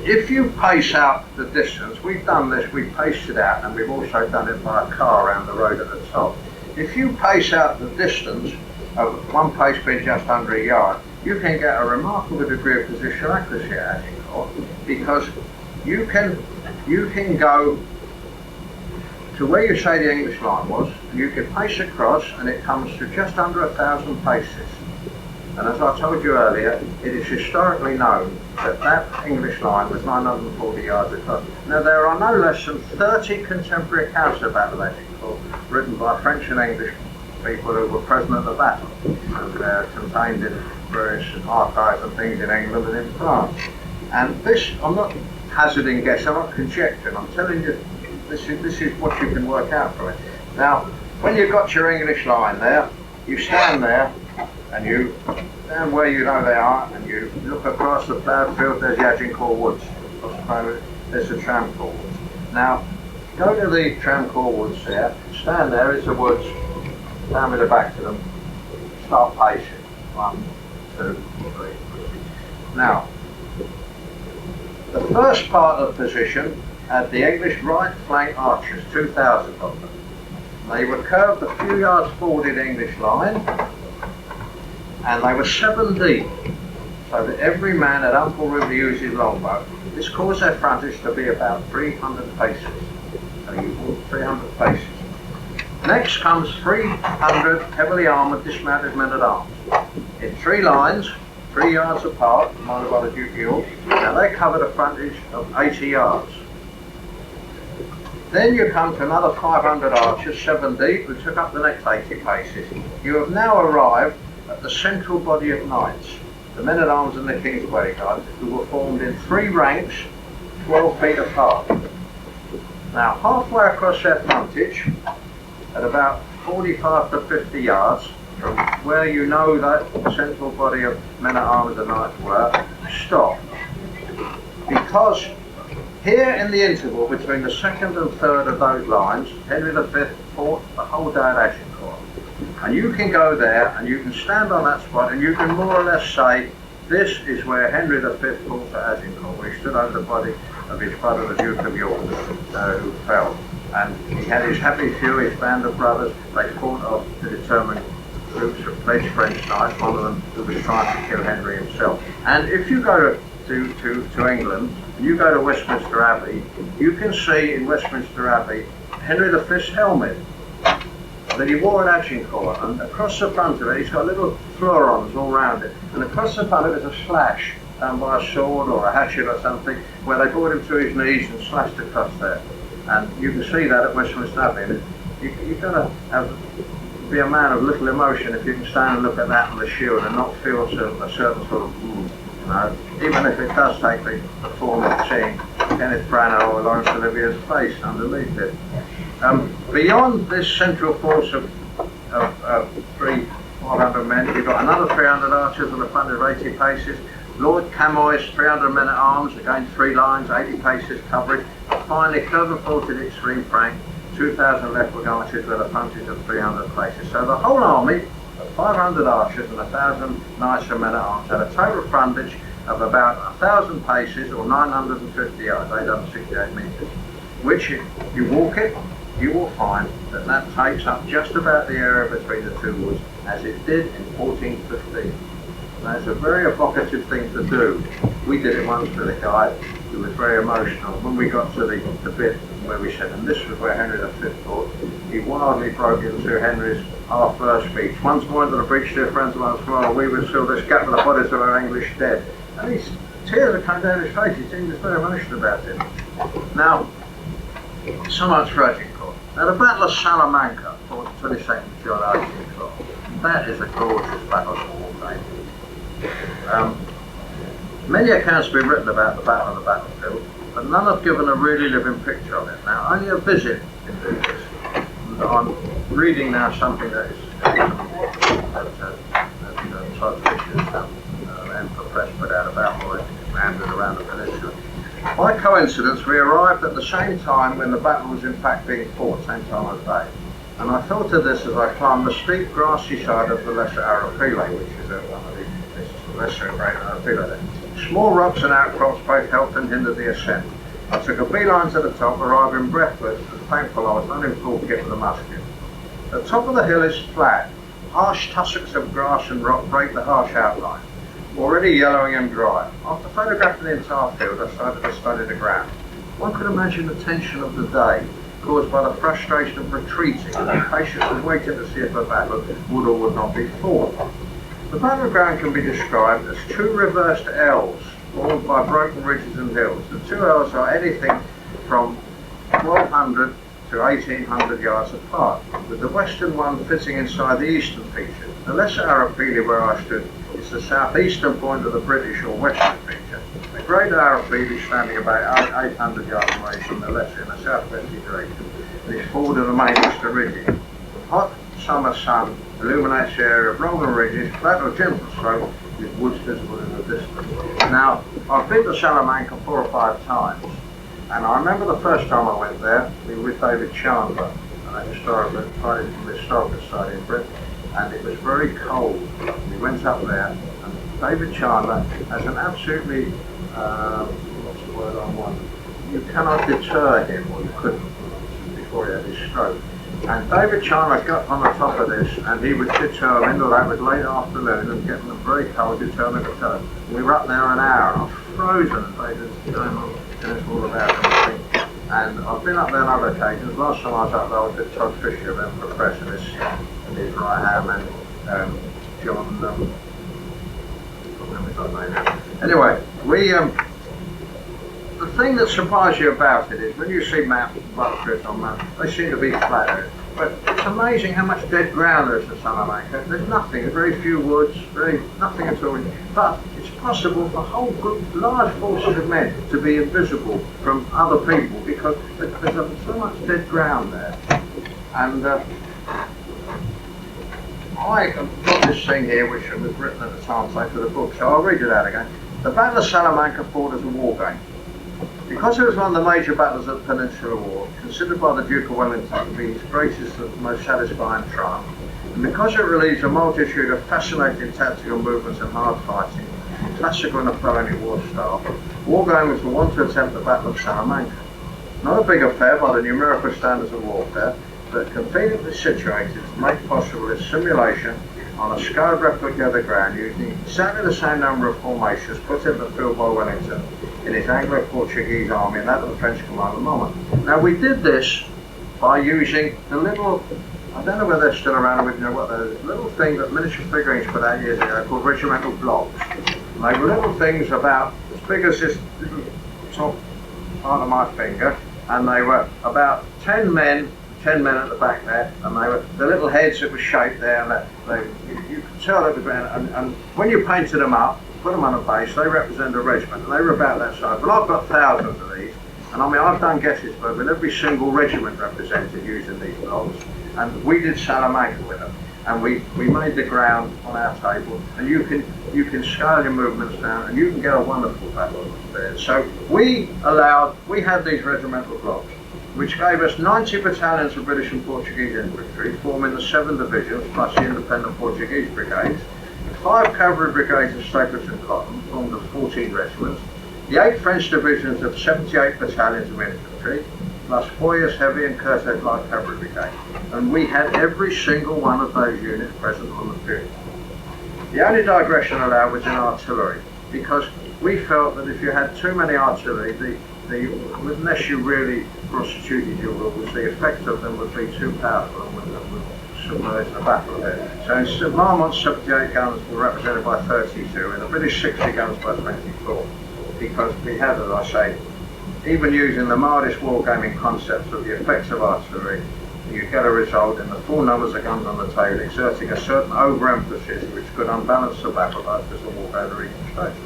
if you pace out the distance, we've done this, we've paced it out, and we've also done it by a car around the road at the top. If you pace out the distance of one pace being just under a yard, you can get a remarkable degree of positional accuracy at Agincourt, because you can go to where you say the English line was, and you can pace across, and it comes to just under 1,000 paces. And as I told you earlier, it is historically known that that English line was 940 yards across. Now there are no less than 30 contemporary accounts of Battle of Agincourt, written by French and English people who were present at the battle, and they're contained in various archives and things in England and in France. And this, I'm not hazarding guess, I'm not conjecturing, I'm telling you this is what you can work out from it. Now, when you've got your English line there, you stand there, and you stand where you know they are, and you look across the ploughed field, there's the Agincourt Woods. There's the Tramcourt Woods. Now, go to the Tramcourt Woods there, stand there, it's the woods, stand with the back to them, start pacing. 1, 2, 3. Now, the first part of the position had the English right flank archers, 2,000 of them. They were curved a few yards forward in the English line, and they were 7 deep, so that every man had ample room to use his longbow. This caused their frontage to be about 300 paces. So you walk 300 paces. Next comes 300 heavily armoured dismounted men-at-arms in 3 lines, 3 yards apart, commanded by the Duke of York. Now they covered a frontage of 80 yards. Then you come to another 500 archers, 7 deep, who took up the next 80 paces. You have now arrived at the central body of knights, the men-at-arms and the King's bodyguard, who were formed in 3 ranks, 12 feet apart. Now, halfway across their frontage, at about 45 to 50 yards from where you know that the central body of men-at-arms and knights were, stop. Because here in the interval between the second and third of those lines, Henry V fought the whole day at Agincourt. And you can go there and you can stand on that spot and you can more or less say, this is where Henry V fought at Agincourt, where he stood over the body of his brother, the Duke of York, who fell. And he had his happy few, his band of brothers. They fought off to determine groups of pledged French knights, one of them who was trying to kill Henry himself. And if you go to England, and you go to Westminster Abbey, you can see in Westminster Abbey Henry V's helmet that he wore at Agincourt, and across the front of it he's got little fleurons all round it, and across the front of it is a slash done by a sword or a hatchet or something, where they brought him to his knees and slashed across there. And you can see that at Westminster Abbey. And you've got to be a man of little emotion if you can stand and look at that on the shield and not feel a certain sort of wound, you know, even if it does take the form of seeing Kenneth Branagh or Laurence Olivier's face underneath it. Beyond this central force of 400 men, you've got another 300 archers on the front of 80 paces, Lord Camoys, 300 men at arms, again 3 lines, 80 paces coverage, and finally further forward to the extreme flank, 2,000 left-wing archers with a frontage of 300 paces. So the whole army of 500 archers and 1,000 knights and men at arms had a total frontage of about 1,000 paces or 950 yards, 868 metres, which if you walk it, you will find that that takes up just about the area between the two woods, as it did in 1415. That's a very evocative thing to do. We did it once with a guy who was very emotional. When we got to the bit where we said, and this was where Henry V fought, he wildly broke into Henry's half-verse speech. Once more into the breach, dear friends, once more, we will fill this gap with the bodies of our English dead. And his tears had come down his face. He was very emotional about it. Now, so much tragic. Now, the Battle of Salamanca, fought 22nd of July 1812. That is a gorgeous battle of war. Many accounts have been written about the battle on the battlefield, but none have given a really living picture of it. Now, only a visit can do this. And I'm reading now something that is Todd Fisher's Emperor Press put out about what it landed around the peninsula. By coincidence, we arrived at the same time when the battle was in fact being fought, same time of day. And I thought of this as I climbed the steep grassy side of the Lesser Arapile, which is one of the lesser and greater Arapile. Small rocks and outcrops both helped and hindered the ascent. I took a beeline to the top, arriving breathless, and thankful I was not in full kit with a musket. The top of the hill is flat. Harsh tussocks of grass and rock break the harsh outline, already yellowing and dry. After photographing the entire field, I started to study the ground. One could imagine the tension of the day, caused by the frustration of retreating and impatience of waiting to see if a battle would or would not be fought. The battleground can be described as two reversed L's, formed by broken ridges and hills. The two L's are anything from 1,200 to 1,800 yards apart, with the western one fitting inside the eastern feature. The Lesser Arapile, where I stood, is the southeastern point of the British or western feature. The Greater Arapile is standing about 800 yards away from the Lesser in a southwesterly direction, and is forward of the main eastern ridge. Hot summer sun illuminates the area of rolling ridges, flat or gentle slope, with woods visible in the distance. Now, I've been to Salamanca 4 or 5 times, and I remember the first time I went there, we were with David Chandler, a historical society in Britain, and it was very cold. We went up there, and David Chandler has an absolutely, what's the word I want? You cannot deter him, or you couldn't, before he had his stroke. And David Chandler got on the top of this, and he would deter them into that with late afternoon and getting them very cold, determined to tell them. We were up there an hour, and I was frozen, and David's going on, and it's all about everything. And I've been up there on other occasions. Last time I was up there, I was with Todd Fisher of Emperor Press and his right hand man, John. Anyway, the thing that surprises you about it is when you see maps, battlefields on maps, they seem to be flat. But it's amazing how much dead ground there is in Salamanca. There's nothing, there's very few woods, nothing at all. But it's possible for whole group, large forces of men to be invisible from other people because there's so much dead ground there. And I have got this thing here which was written at the time for the book, so I'll read it out again. The Battle of Salamanca fought as a war game. Because it was one of the major battles of the Peninsular War, considered by the Duke of Wellington to be his greatest and most satisfying triumph, and because it relieves a multitude of fascinating tactical movements and hard fighting, classical Napoleonic war style, wargamers will want to attempt the Battle of Salamanca. Not a big affair by the numerical standards of warfare, but conveniently situated to make possible its simulation on a scaled replica of the ground using exactly the same number of formations put in the field by Wellington in his Anglo-Portuguese army and that of the French commander Monmouth. Now we did this by using the little, I don't know whether they're still around, you know what, the little thing that miniature figurines put out years ago called regimental blocks. And they were little things about as big as this little top part of my finger, and they were about 10 men at the back there, and they were the little heads that were shaped there, and you could tell they were and when you painted them up, put them on a base, they represent a regiment, and they were about that size. But I've got thousands of these, and I mean I've done Gettysburg with every single regiment represented using these blocks, and we did Salamanca with them, and we made the ground on our table, and you can scale your movements down, and you can get a wonderful battle there. So we had these regimental blocks, which gave us 90 battalions of British and Portuguese infantry, forming the 7 divisions, plus the independent Portuguese brigades. 5 cavalry brigades of Stapleton Cotton formed of 14 regiments. The 8 French divisions of 78 battalions of infantry, plus Foyer's heavy and Curtis light cavalry brigade. And we had every single one of those units present on the field. The only digression allowed was in artillery, because we felt that if you had too many artillery, unless you really prostituted your rules, the effect of them would be too powerful and would submerge the battlefield. So instead, Marmont's 78 guns were represented by 32 and the British 60 guns by 24, because we had, as I say, even using the mildest wargaming concepts of the effects of artillery, you get a result in the full numbers of guns on the table exerting a certain overemphasis which could unbalance the battle as the war gathered reconstruction.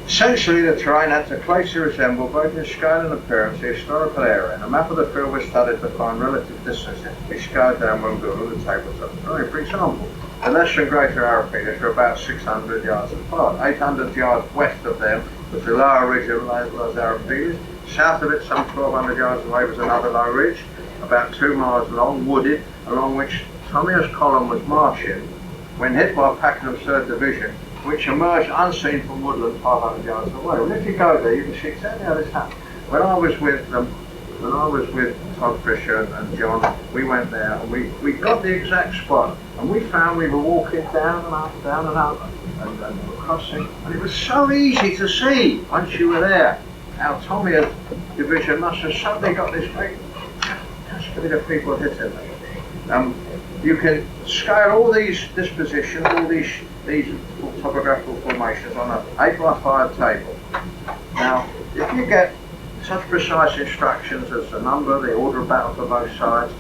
Essentially, the terrain had to closely resemble, both in scale and appearance, the historical area, and a map of the field was studied to find relative distances to be scaled down when building the tabletop terrain. For example, the lesser and greater Arapiles were about 600 yards apart. 800 yards west of them was the lower ridge of Los Arapiles. South of it, some 1,200 yards away, was another low ridge, about 2 miles long, wooded, along which Tomia's column was marching when hit by Pakenham's 3rd Division, which emerged unseen from woodland 500 yards away. Well, if you go there, you can see exactly how this happened. When I was with Todd Fisher and John, we went there and we got the exact spot, and we found we were walking down and up, and we were crossing, and it was so easy to see once you were there how Tomia's division must have suddenly got this big cascade of people hitting them. You can scale all these dispositions, all these topographical formations on an 8x5 table. Now, if you get such precise instructions as the number, the order of battle for both sides,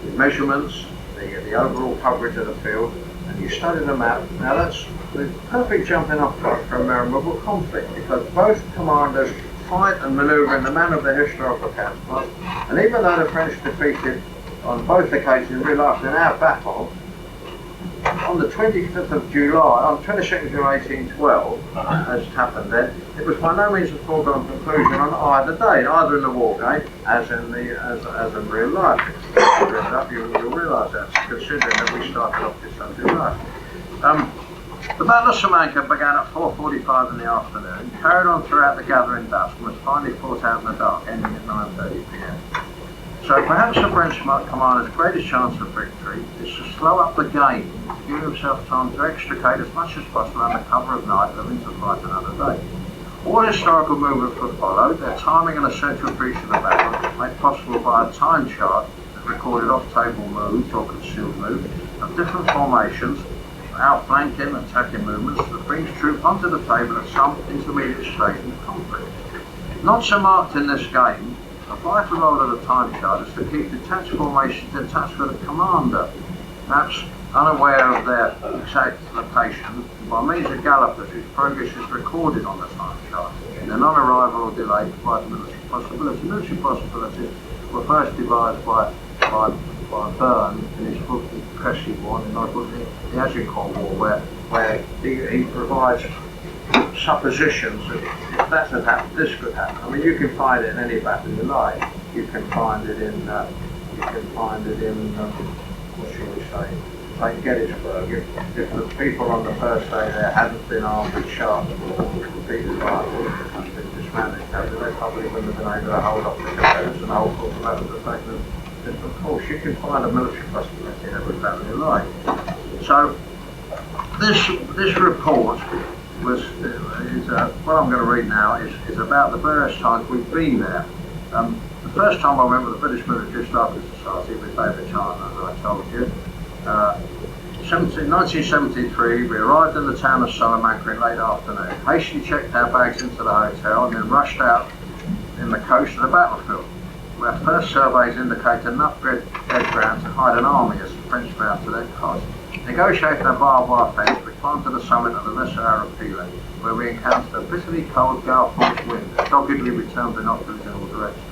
the measurements, the overall coverage of the field, and you study the map, now that's the perfect jumping off point for a memorable conflict, because both commanders fight and manoeuvre in the manner of their historical counterparts, and even though the French defeated on both occasions in real life in our battle, on the 25th of July, on 22nd of July 1812, as happened then, it was by no means a foregone conclusion on either day, either in the war game as in real life. You'll realise that, considering that we started off this on July. The Battle of Salamanca began at 4:45 in the afternoon, carried on throughout the gathering dusk, and was finally fought out in the dark, ending at 9:30 p.m. So perhaps the French commander's greatest chance of victory is to slow up the game, to give himself time to extricate as much as possible under cover of night, living to fight another day. All historical movements were followed, their timing an essential feature of the battle, made possible by a time chart that recorded off-table moves or concealed moves of different formations, outflanking, attacking movements that brings troops onto the table at some intermediate stage in the conflict. Not so marked in this game, a vital role of the time chart is to keep detached formations in touch with the commander, perhaps unaware of their exact location, by means of gallopers whose progress is recorded on the time chart. Their non-arrival or delay provides military possibilities. Military possibilities were first devised by Byrne in his book The Cressy War, in my book The Agincourt War, where he provides suppositions that if that had happened, this could happen. I mean, you can find it in any battle you like. You can find it in what shall we say, like Gettysburg. If the people on the first day there hadn't been armed with sharp repeated rifles and been dismantled, they probably wouldn't have been able to hold off the Confederates and hold off the battle of the fact that, of course, you can find a military possibility in every battle you like. So this report what I'm going to read now is about the various times we've been there. The first time I went with the British Military Historical Society with David Chandler, as I told you. 1973, we arrived in the town of Salamanca in late afternoon, hastily checked our bags into the hotel and then rushed out in the coast of the battlefield, where first surveys indicate enough dead ground to hide an army as the French found to their cost. Negotiating a barbed wire fence, we climbed to the summit of the lesser Arapila, where we encountered a bitterly cold gale-force wind that doggedly returned binoculars in all directions.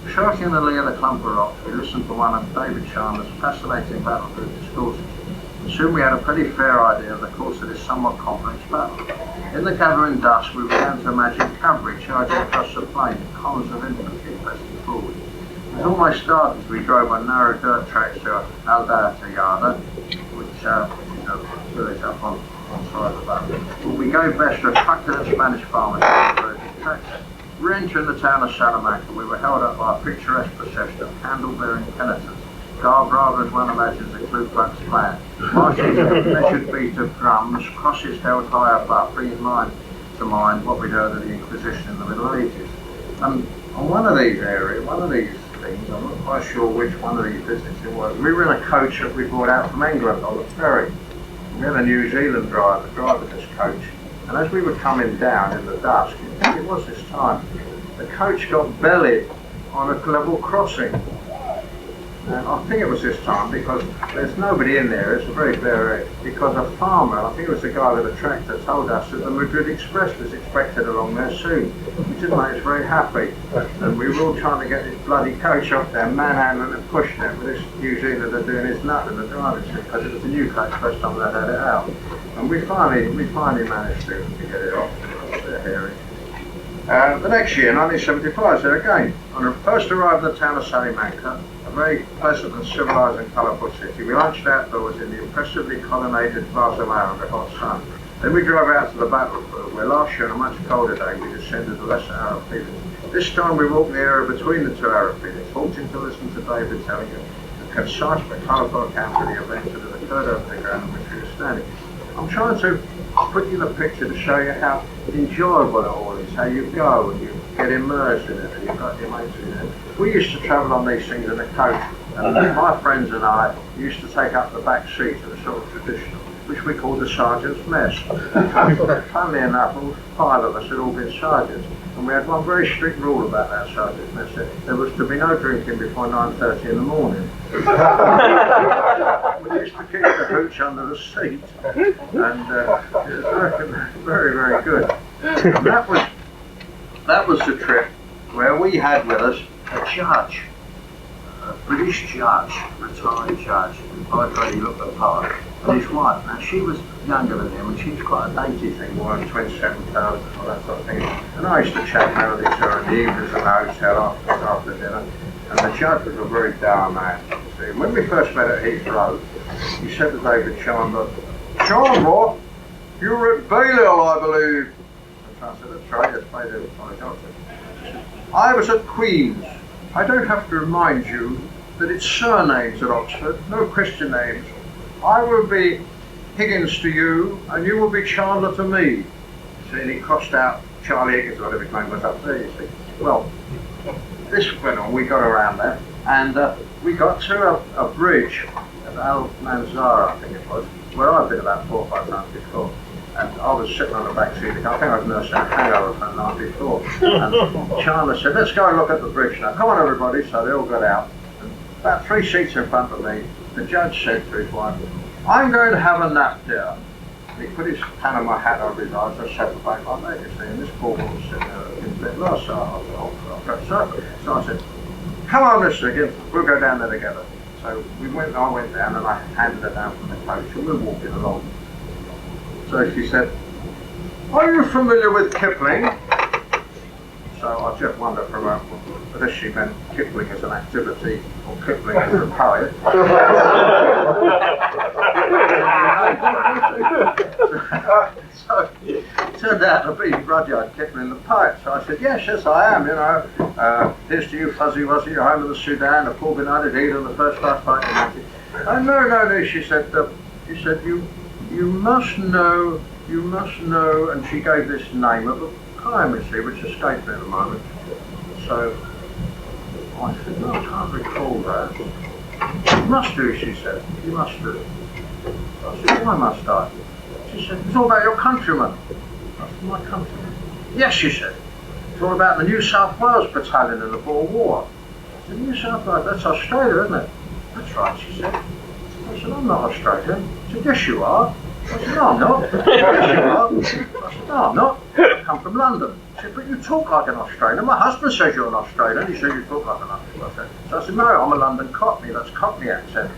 Shortly in the lee of the clump of rocks, we listened to one of David Chandler's fascinating battlefield discourses, and soon we had a pretty fair idea of the course of this somewhat complex battle. In the gathering dusk, we began to imagine cavalry charging across the plain in columns of infantry pressing forward. It was almost dark as we drove on narrow dirt tracks to Aldea, which is a village up on side of the battle. But we gave best to a truculent Spanish farmer to the tracks. Re-entering the town of Salamanca, we were held up by a picturesque procession of candle-bearing penitents, garbed rather as one imagines a Ku Klux Klan, marching to a measured beat of drums, crosses held high above, bringing in line to mind what we'd heard of the Inquisition in the Middle Ages. And on one of these things, I'm not quite sure which one of these visits it was, we were in a coach that we brought out from England on the ferry. We had a New Zealand driver driving this coach, and as we were coming down in the dusk, I think it was this time, the coach got bellied on a level crossing. And I think it was this time because there's nobody in there, it's a very bare area, because a farmer, I think it was the guy with the tractor, told us that the Madrid Express was expected along there soon, which didn't make us very happy. And we were all trying to get this bloody coach off there, manhandling and pushing it, with this New Zealander doing his nut in the driving seat, because it was a new coach, first time they had it out. And we finally managed to get it off, their hearing. The next year, 1975, there again, when I first arrived in the town of Salamanca, a very pleasant and civilised and colourful city, we lunched outdoors in the impressively colonnaded Plaza Mayor in the hot sun. Then we drove out to the battlefield, where last year on a much colder day we descended the lesser Arab feelings. This time we walked the area between the two Arab feelings, halting to listen to David telling you a concise but colourful account of the events that had occurred over the ground on which we were standing. I'm trying to put you the picture to show you how enjoyable it all is, how you go and you get immersed in it and you've got your mates in it. We used to travel on these things in a coach, and my friends and I used to take up the back seat in a sort of traditional, which we called the sergeant's mess. Funnily enough, all 5 of us had all been sergeants, and we had one very strict rule about that sergeant's mess. There was to be no drinking before 9:30 in the morning. We used to keep the hooch under the seat, and it was very, very good. And that was the trip where we had with us a judge, a British judge, retired judge, by God he looked the part, and his wife. Now she was younger than him, and she was quite a dainty thing, more than 27,000 or that sort of thing. And I used to chat merrily to her in the evenings in the hotel after dinner. And the judge was a very dour man, you see. When we first met at Heathrow, he said to David Chandler, "Chandler, you were at Balliol, I believe." And I said, "That's right, yes, Balliol was my doctor." He said, "I was at Queen's. I don't have to remind you that it's surnames at Oxford, no Christian names. I will be Higgins to you, and you will be Chandler to me." So he crossed out Charlie Higgins, whatever his name was up there, you see. Well, this went on, we got around there, and we got to a bridge at Al Manzara, I think it was, where I've been about 4 or 5 times before. And I was sitting on the back seat, I think I'd nursed a hangover from the night before. And Chandler said, "Let's go and look at the bridge now. Come on everybody." So they all got out. And about 3 seats in front of me, the judge said to his wife, "I'm going to have a nap, dear." And he put his Panama hat over his eyes, I sat back like that, you see, and this poor woman was sitting there in bed last, so I said, "Come on, Mr. Higgins, we'll go down there together." So I went down and I handed her down from the coach and we were walking along. So she said, "Are you familiar with Kipling?" So I just wondered from her whether she meant Kipling as an activity or Kipling as a poet. So it turned out to be Rudyard Kipling the poet. So I said, yes, I am, you know. Here's to you, Fuzzy Wuzzy, your home in the Sudan, a poor benighted Eden, and the first class fight in the No, she said, you must know, and she gave this name of a poem, you see, which escaped me at the moment. So I said, no, I can't recall that. "You must do," she said, "you must do." I said, "Why must I?" She said, "It's all about your countrymen." I said, "My countrymen?" "Yes," she said, "it's all about the New South Wales battalion in the Boer War." I said, "New South Wales, that's Australia, isn't it?" "That's right," she said. I said, "I'm not Australian." She said, "Yes, you are." I said, "No, I'm not." "Yes, you are." I said, "No, I'm not. I come from London." She said, "But you talk like an Australian. My husband says you're an Australian." He said, "You talk like an Australian." So I said, "No, I'm a London Cockney. That's Cockney accent."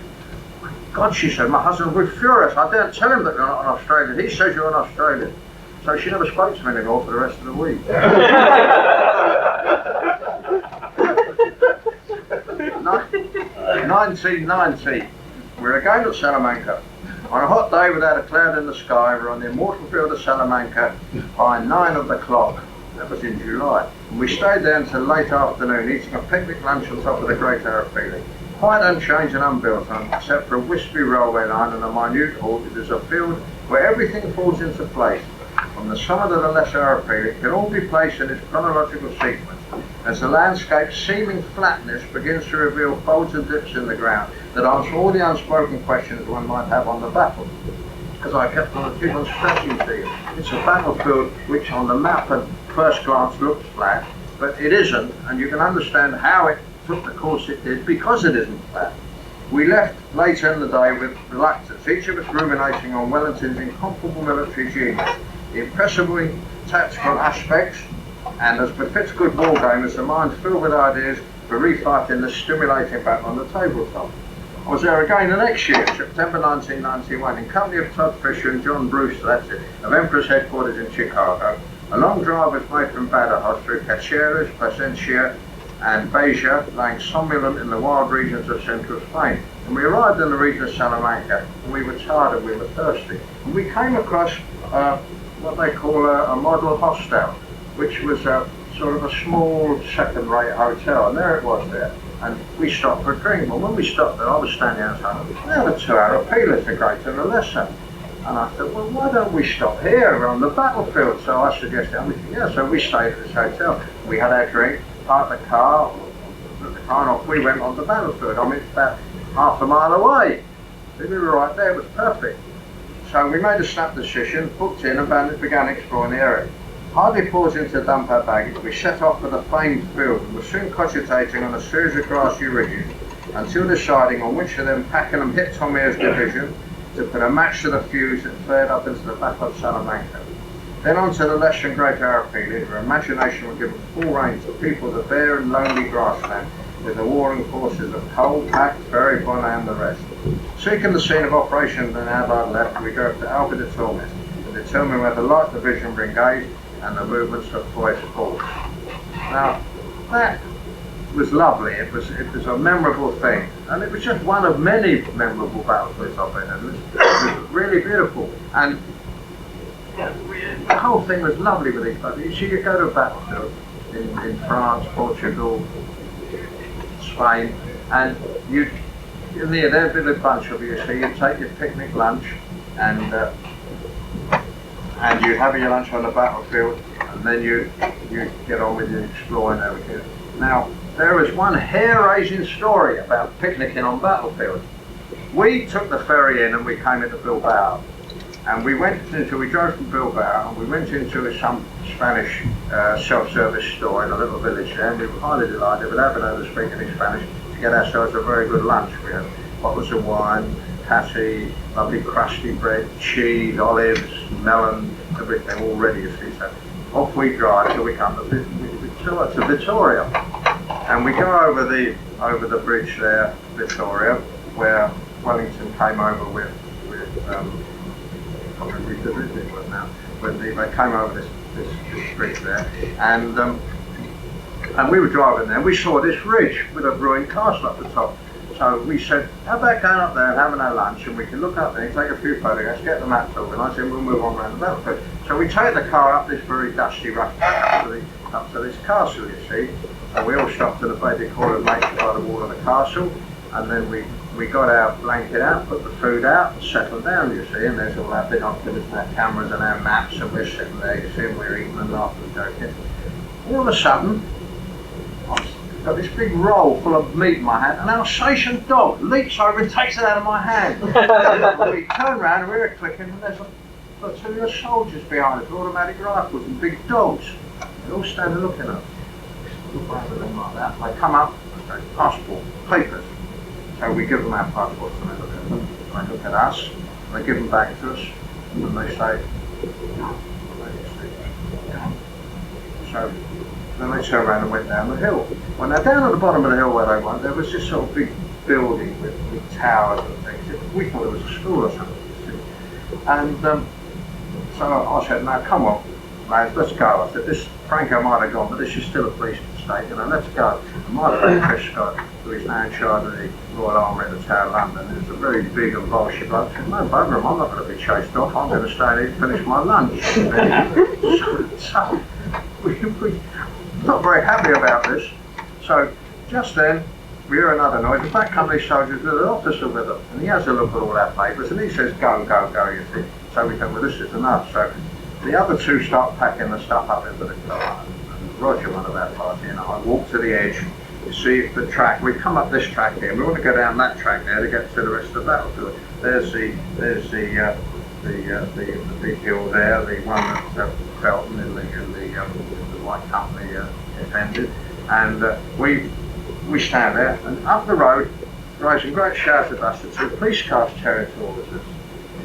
"God," she said, "my husband will be furious. I daren't tell him that you're not an Australian. He says you're an Australian." So she never spoke to me anymore for the rest of the week. 1990. We're again at Salamanca. On a hot day without a cloud in the sky, we're on the immortal field of Salamanca by 9 of the clock. That was in July. And we stayed there until late afternoon, eating a picnic lunch on top of the Great Arab Feeling. Quite unchanged and unbuilt on, except for a wispy railway line and a minute halt. It is a field where everything falls into place. from the summit of the Lesser Arapili can all be placed in its chronological sequence, as the landscape's seeming flatness begins to reveal folds and dips in the ground that answer all the unspoken questions one might have on the battle. As I kept on keep on stressing to you, it's a battlefield which on the map at first glance looks flat, but it isn't, and you can understand how it took the course it did because it isn't flat. We left later in the day with reluctance, each of us ruminating on Wellington's incomparable military genius, the impressively tactical aspects, and as befits good wargamers, the mind filled with ideas for refighting the stimulating battle on the tabletop. I was there again the next year, September 1991, in company of Todd Fisher and John Brewster, that's it, of Emperor's headquarters in Chicago. A long drive was made from Badajoz through Caceres, Plasencia, and Beja, lying somnolent in the wild regions of central Spain. And we arrived in the region of Salamanca, and we were tired and we were thirsty. And we came across what they call a model hostel, which was sort of a small second-rate hotel, and there it was there. And we stopped for a drink. Well, when we stopped there, I was standing outside. They had a 2-hour appeal, the greater and the lesser. And I thought, well, why don't we stop here? We're on the battlefield. So I suggested, yeah, so we stayed at this hotel. We had our drink, parked the car, and off we went on the battlefield. I mean, it's about half a mile away. We were right there, it was perfect. So we made a snap decision, booked in, and began exploring the area. Hardly pausing to dump our baggage, we set off for the famed field and were soon cogitating on a series of grassy ridges until deciding on which of them Pakenham hit Tomir's division to put a match to the fuse that flared up into the Battle of Salamanca. Then on to the Lesser and Greater Arapili, where imagination would give full rein to people the bare and lonely grassland with the warring forces of Cole, Pack, Ferry, Bonner and the rest. Seeking the scene of operation on our left, we drove to Alba de Tormes to determine where the Light Division were engaged and the movements of Foy's force. Now, that was lovely. It was a memorable thing, and it was just one of many memorable battlefields I've been in. It was really beautiful, and the whole thing was lovely with these battles. You see, you go to a battlefield in France, Portugal, Spain, and there'd be a bunch of you. So you take your picnic lunch, and you have your lunch on the battlefield, and then you get on with your exploring and everything. Now, there is one hair-raising story about picnicking on battlefields. We took the ferry in and we came into Bilbao. And we drove from Bilbao and we went into some Spanish self-service store in a little village there, and we were highly delighted without being able to speak any Spanish to get ourselves a very good lunch. We had bottles of wine, patty, lovely crusty bread, cheese, olives, melon, everything all ready, you see. So off we drive till we come to Victoria. And we go over the bridge there, Victoria, where Wellington came over with when they came over this bridge there, and we were driving there. We saw this ridge with a ruined castle up the top. So we said, how about going up there and having our lunch, and we can look up there and take a few photographs, get the map over, and I said we'll move on around the battlefield. So we take the car up this very dusty rough up to this castle, you see, and we all stopped at the basic corner of nature by the wall of the castle, and then we got our blanket out, put the food out, and settled down, you see, and there's all our binoculars and our cameras and our maps, and we're sitting there, you see, and we're eating and laughing and joking. All of a sudden, I've got this big roll full of meat in my hand, and an Alsatian dog leaps over and takes it out of my hand. We turn around and we're clicking, and there's a platoon of soldiers behind us with automatic rifles and big dogs. They're all standing looking at us. Look over them like that. They come up and say, passport, papers. So we give them our passports and they look at them. They look at us, they give them back to us, and they say, no. So then they turned around and went down the hill. Well, now down at the bottom of the hill where they went, there was this sort of big building with towers and things. We thought it was a school or something. And so I said, now come on, lads, let's go. I said, this Franco might have gone, but this is still a police state, and let's go. And my friend Chris Scott, who is now in charge of the Royal Army in the Tower of London, who's a very big and bolshy bloke, said, no bugger him, I'm not going to be chased off, I'm going to stay here and finish my lunch. so we not very happy about this. So just then we hear another noise, and back come these soldiers with an officer with them, and he has a look at all our papers and he says go, go, go, you see. So we think, well, this is enough. So The other two start packing the stuff up into the car. And Roger, one of our party, and I walk to the edge to see if the track, we come up this track here, and we want to go down that track there to get to the rest of the battlefield. There's the big hill there, the one that Felton in the White Company defended, and we stand there, and up the road, rising great shouts at us, the two police cars carrying towards us.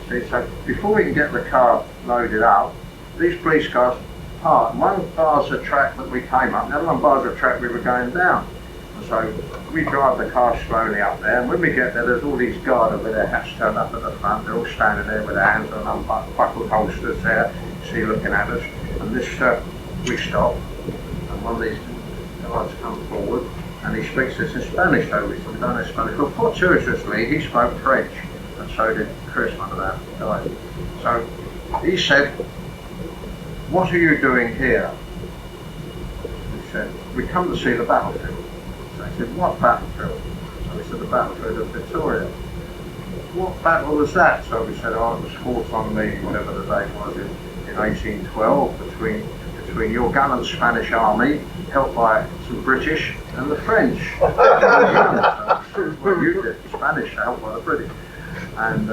You see, so before we can get the car loaded up, these police cars part. One bars the track that we came up, the other one bars the track we were going down. And so we drive the car slowly up there, and when we get there, there's all these guards with their hats turned up at the front. They're all standing there with their hands on unbuckled holsters there, you see, looking at us. And this, we stop, and one of these guards come forward, and he speaks to us in Spanish, though we don't know Spanish. Well, fortuitously, he spoke French, and so did Chris, one of our guys. So he said, "What are you doing here?" He said, "We come to see the battlefield." So he said, "What battlefield?" So we said, "The battlefield of Victoria." "What battle was that?" So we said, "Oh, it was fought on the, whatever the date was, in 1812, between your gallant Spanish army, helped by some British, and the French." Well, you did, the Spanish helped by the British. And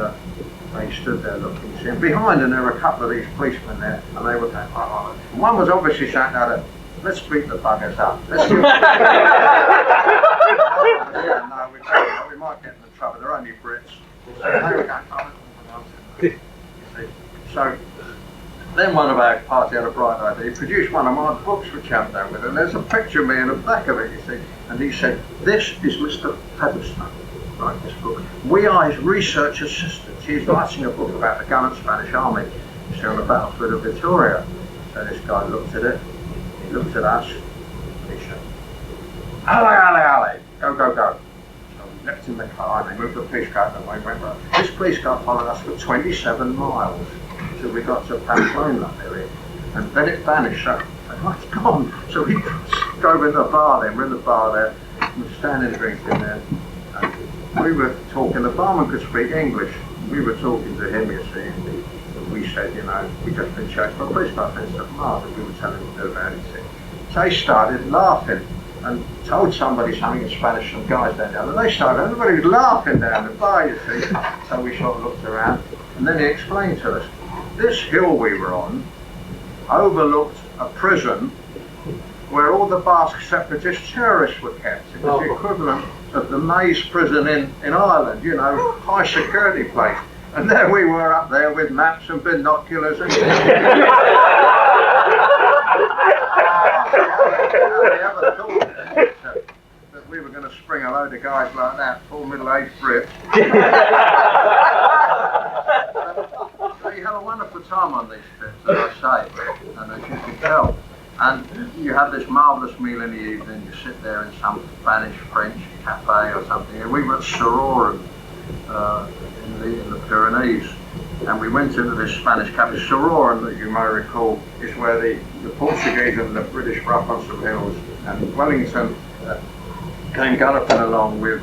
they stood there looking, see, and behind them there were a couple of these policemen there, and they were going, oh. And one was obviously saying, "No, let's beat the buggers up. Let's do it." Yeah, no, we don't know, we might get in trouble, they're only Brits. So they were going, oh. You see. So then one of our party had a bright idea. He produced one of my books which I'm down with, and there's a picture of me in the back of it, you see. And he said, "This is Mr. Featherstone, wrote this book. We are his research assistants. He's writing a book about the gallant Spanish army, you see, on the battlefield of Victoria." So this guy looked at it, he looked at us, and he said, "Ale, ale, ale, go, go, go." So we leapt in the car, and they moved the police car, and we went round. This police car followed us for 27 miles. So we got to Pamplona area, and then it vanished. So it's gone. So we drove in the bar then, we're in the bar there, we were standing drinking there, and we were talking, the barman could speak English, we were talking to him, you see, and we said, you know, we just been chased by a police car in St. Martin, we were telling him about anything. So he started laughing, and told somebody something in Spanish, some guys down there, and they started, everybody was laughing down the bar, you see. So we sort of looked around, and then he explained to us, this hill we were on overlooked a prison where all the Basque separatist terrorists were kept. It was the equivalent of the Maze prison in Ireland, you know, high security place. And there we were up there with maps and binoculars and ever thought that we were going to spring a load of guys like that, full middle-aged Brits. You have a wonderful time on these trips, as I say, and as you can tell. And you have this marvellous meal in the evening, you sit there in some Spanish-French cafe or something, and we were at Sororan in the Pyrenees, and we went into this Spanish cafe. Sororan, that you may recall, is where the Portuguese and the British were up on some hills, and Wellington came galloping along with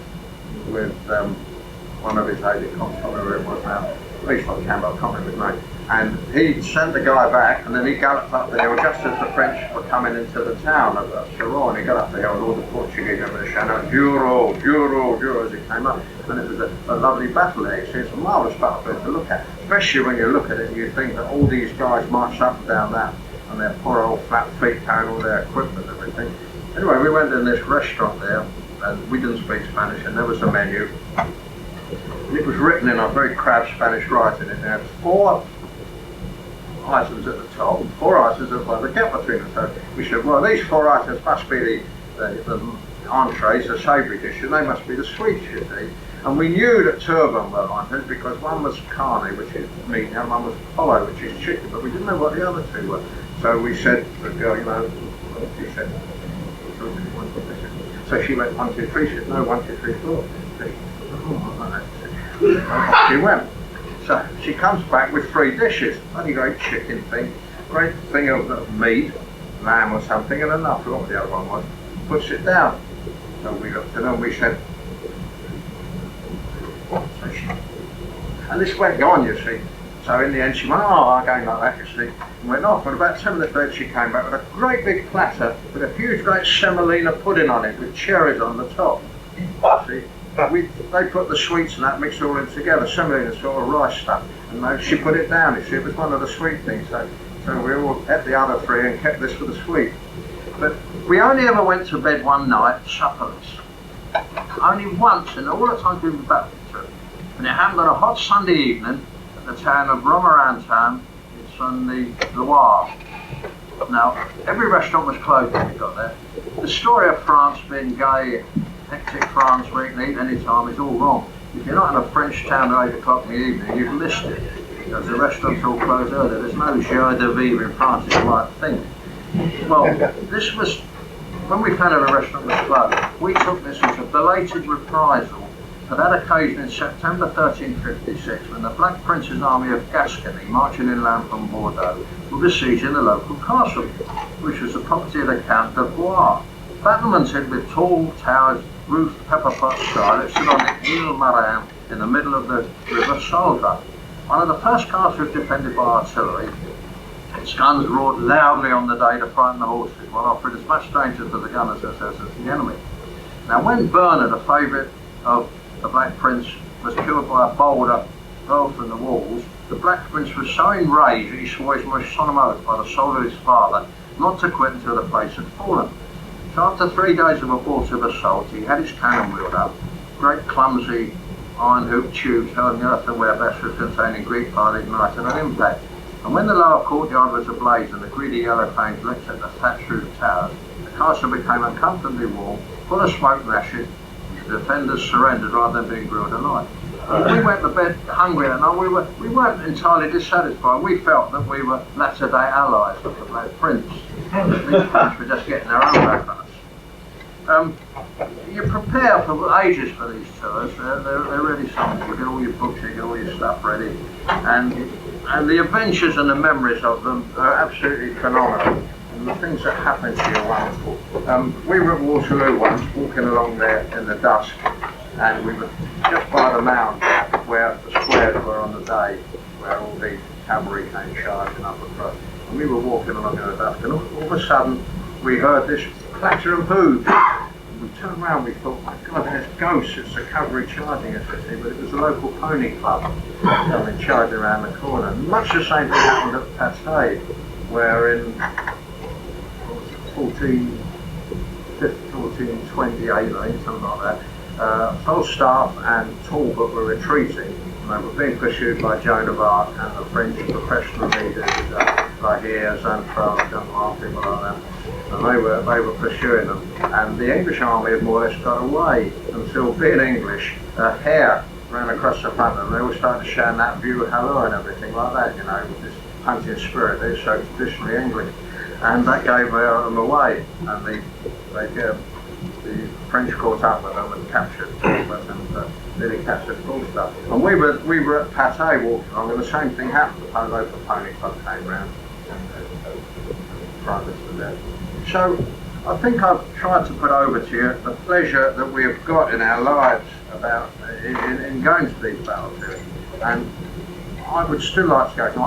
one of his aides-de-camp, whoever it was now, at least I can't remember his name, and he sent the guy back, and then he galloped up the hill just as the French were coming into the town of Sororan. He got up the hill and all the Portuguese were shouting, "Juro, Juro, Juro," as he came up, and it was a lovely battle there. It's a marvellous battlefield to look at, especially when you look at it and you think that all these guys marched up and down that, and their poor old flat feet carrying all their equipment and everything. Anyway, we went in this restaurant there, and we didn't speak Spanish, and there was a menu. It was written in a very crabbed Spanish writing. It had 4 items at the top, 4 items at the gap between them. So we said, well, these 4 items must be the entrees, the savoury dishes, they must be the sweets, you see. And we knew that 2 of them were items because one was carne, which is meat, and one was pollo, which is chicken, but we didn't know what the other 2 were. So we said to the girl, you know, she said, so she went 1, 2, 3, she said, no, 1, 2, 3, 4. Off she went. So she comes back with 3 dishes. Bloody great chicken thing, great thing of meat, lamb or something, and enough. I forgot what the other one was. Puts it down. So we looked at her and we said, what? And this went on, you see. So in the end she went, oh, I'm going like that, you see, and went off, and about 10 minutes later she came back with a great big platter with a huge great semolina pudding on it with cherries on the top. See, they put the sweets and that mixed all in together, semolina sort of rice stuff, and she put it down, you see, it was one of the sweet things, so we all ate the other three and kept this for the sweet. But we only ever went to bed one night supperless. Only once in all the times we've been back to it. And it happened on a hot Sunday evening at the town of Romorantin. It's on the Loire. Now, every restaurant was closed when we got there. The story of France being gay, hectic France where you can eat any time is all wrong. If you're not in a French town at 8 o'clock in the evening, you've missed it. Because the restaurants all closed early. There's no joie de vivre in France, it's the right thing. Well, this was, when we found out a restaurant was closed, we took this as a belated reprisal of that occasion in September 1356 when the Black Prince's army of Gascony, marching inland from Bordeaux, were besieging the local castle, which was the property of the Count de Blois. Battlemented with tall towers, roofed pepper pot style, it stood on the Ile Marin in the middle of the river Solva. One of the first castles defended by artillery. Its guns roared loudly on the day to frighten the horses, while offering as much danger to the gunners as the enemy. Now, when Bernard, a favourite of the Black Prince, was killed by a boulder hurled from the walls, the Black Prince was so enraged that he swore his most solemn oath by the soul of his father not to quit until the place had fallen. So after 3 days of abortive assault, he had his cannon wheeled up, great clumsy iron hoop tubes held in the earthenware vessels containing Greek fire ignited on impact. And when the lower courtyard was ablaze and the greedy yellow flames licked at the thatched roof towers, the castle became uncomfortably warm, full of smoke and ashes, and the defenders surrendered rather than being grilled alive. We went to bed hungry that night. We weren't entirely dissatisfied. We felt that we were latter-day allies of the Black Prince. These French were just getting their own back on us. You prepare for ages for these tours. They're really something. You get all your books, you get all your stuff ready, and the adventures and the memories of them are absolutely phenomenal. And the things that happen to you are wonderful. We were at Waterloo once, walking along there in the dusk, and we were just by the mound where the squares were on the day, where all the cavalry came charging up across. And we were walking along in the dusk, and all of a sudden we heard this clatter of hooves. We turned around, we thought, my God, there's ghosts, it's the cavalry charging us, but it was the local pony club coming charging around the corner. And much the same thing happened at Patay, where in 1428, I think, something like that, Falstaff and Talbot were retreating, and they were being pursued by Joan of Arc and the French professional leaders, like here, Zanfran, Dunlop, people like that. And they were pursuing them, and the English army had more or less got away until, being English, a hare ran across the front of them. They all started shouting that view hello and everything like that, you know, with this hunting spirit. They're so traditionally English, and that gave them away, and the French caught up with them and captured Talbot and nearly captured Falstaff. And we were at Patay walking along, and the same thing happened. The local pony club came round and frightened us to death. So I think I've tried to put over to you the pleasure that we have got in our lives about in going to these battlefields, and I would still like to go to them.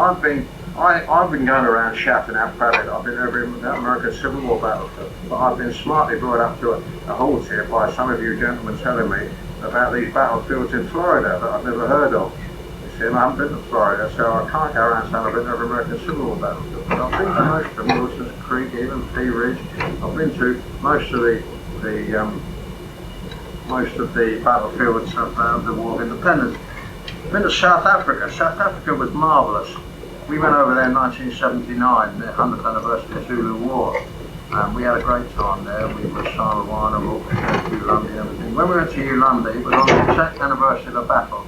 I've been going around shouting out proudly. I've been over in the American Civil War battlefield, but I've been smartly brought up to a halt here by some of you gentlemen telling me about these battlefields in Florida that I've never heard of. You see, I haven't been to Florida, so I can't go around saying I've been to American Civil War battlefield. But I've been to most of them, Wilson's Creek, even Pea Ridge. I've been to most of the battlefields of the War of Independence. I've been to South Africa. South Africa was marvellous. We went over there in 1979, the 100th anniversary of the Zulu War. We had a great time there. We were Simon Wine and Ulundi and everything. When we went to Ulundi, it was on the exact anniversary of the battle.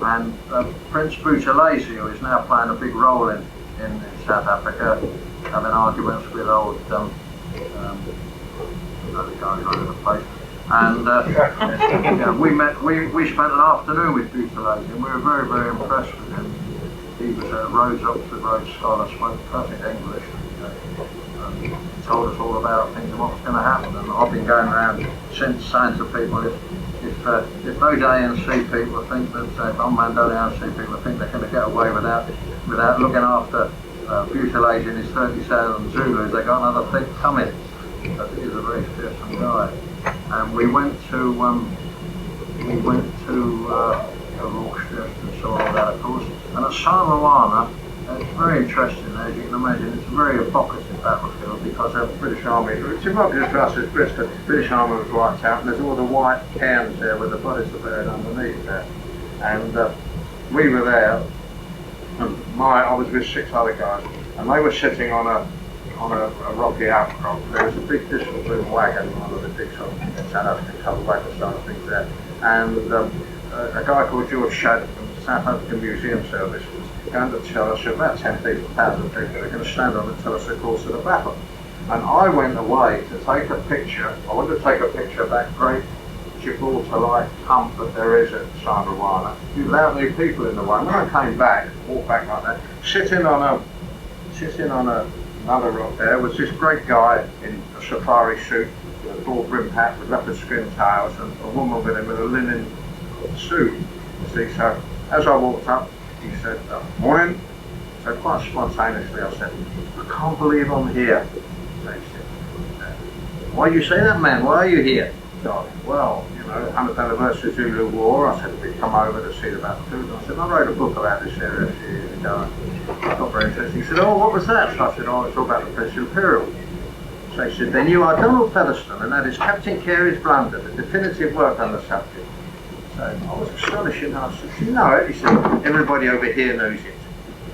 And Prince Buthelezi, who is now playing a big role in South Africa, having arguments with old the guys running the place. And we spent an afternoon with Buthelezi, and we were very, very impressed with him. He was a Rhodes Oxford Rhodes scholar, spoke perfect English. He told us all about things and what was going to happen. And I've been going around since saying to people, if if those ANC people think that, non-Mandela ANC people think they're going to get away without looking after mutilaging his 30,000 Zulus, they got another thing coming. But he's a very fearsome guy. And we went to Rorschach and saw all that, of course. And at Sarawana, it's very interesting, as you can imagine. It's a very evocative battlefield because the British Army, it's evocative to us as Brits, the British Army was wiped out, and there's all the white cairns there with the bodies are buried underneath there. And we were there, and I was with 6 other guys, and they were sitting on a rocky outcrop. There was a big distal boom wagon, one of the big sort of South African covered wagon style things there, and a guy called George Shad from the South African Museum Service was going to tell us about 10,000 people they're going to stand on and tell us the course of the battle. And I went away to take a picture. I wanted to take a picture of that great Gibraltar-like hump that there is at Sarawana without any people in the way. When I came back, walked back like that, sitting on another rock there was this great guy in a safari suit with a broad brim hat with leopard skin tails, and a woman with him with a linen suit. See, so as I walked up, he said, "Morning." So quite spontaneously I said, "I can't believe I'm here." So he said, "Why you say that, man? Why are you here?" So, well, 100th anniversary Zulu War. I said, "We've come over to see the battlefield." I said, "I wrote a book about this area a few years ago." Not very interesting. He said, "Oh, what was that?" So I said, "Oh, it's all about the British Imperial." So he said, "Then you are Donald Featherstone, and that is Captain Carey's Blunder, the definitive work on the subject." So I was astonished, and I said, "You know it?" He said, "Everybody over here knows it."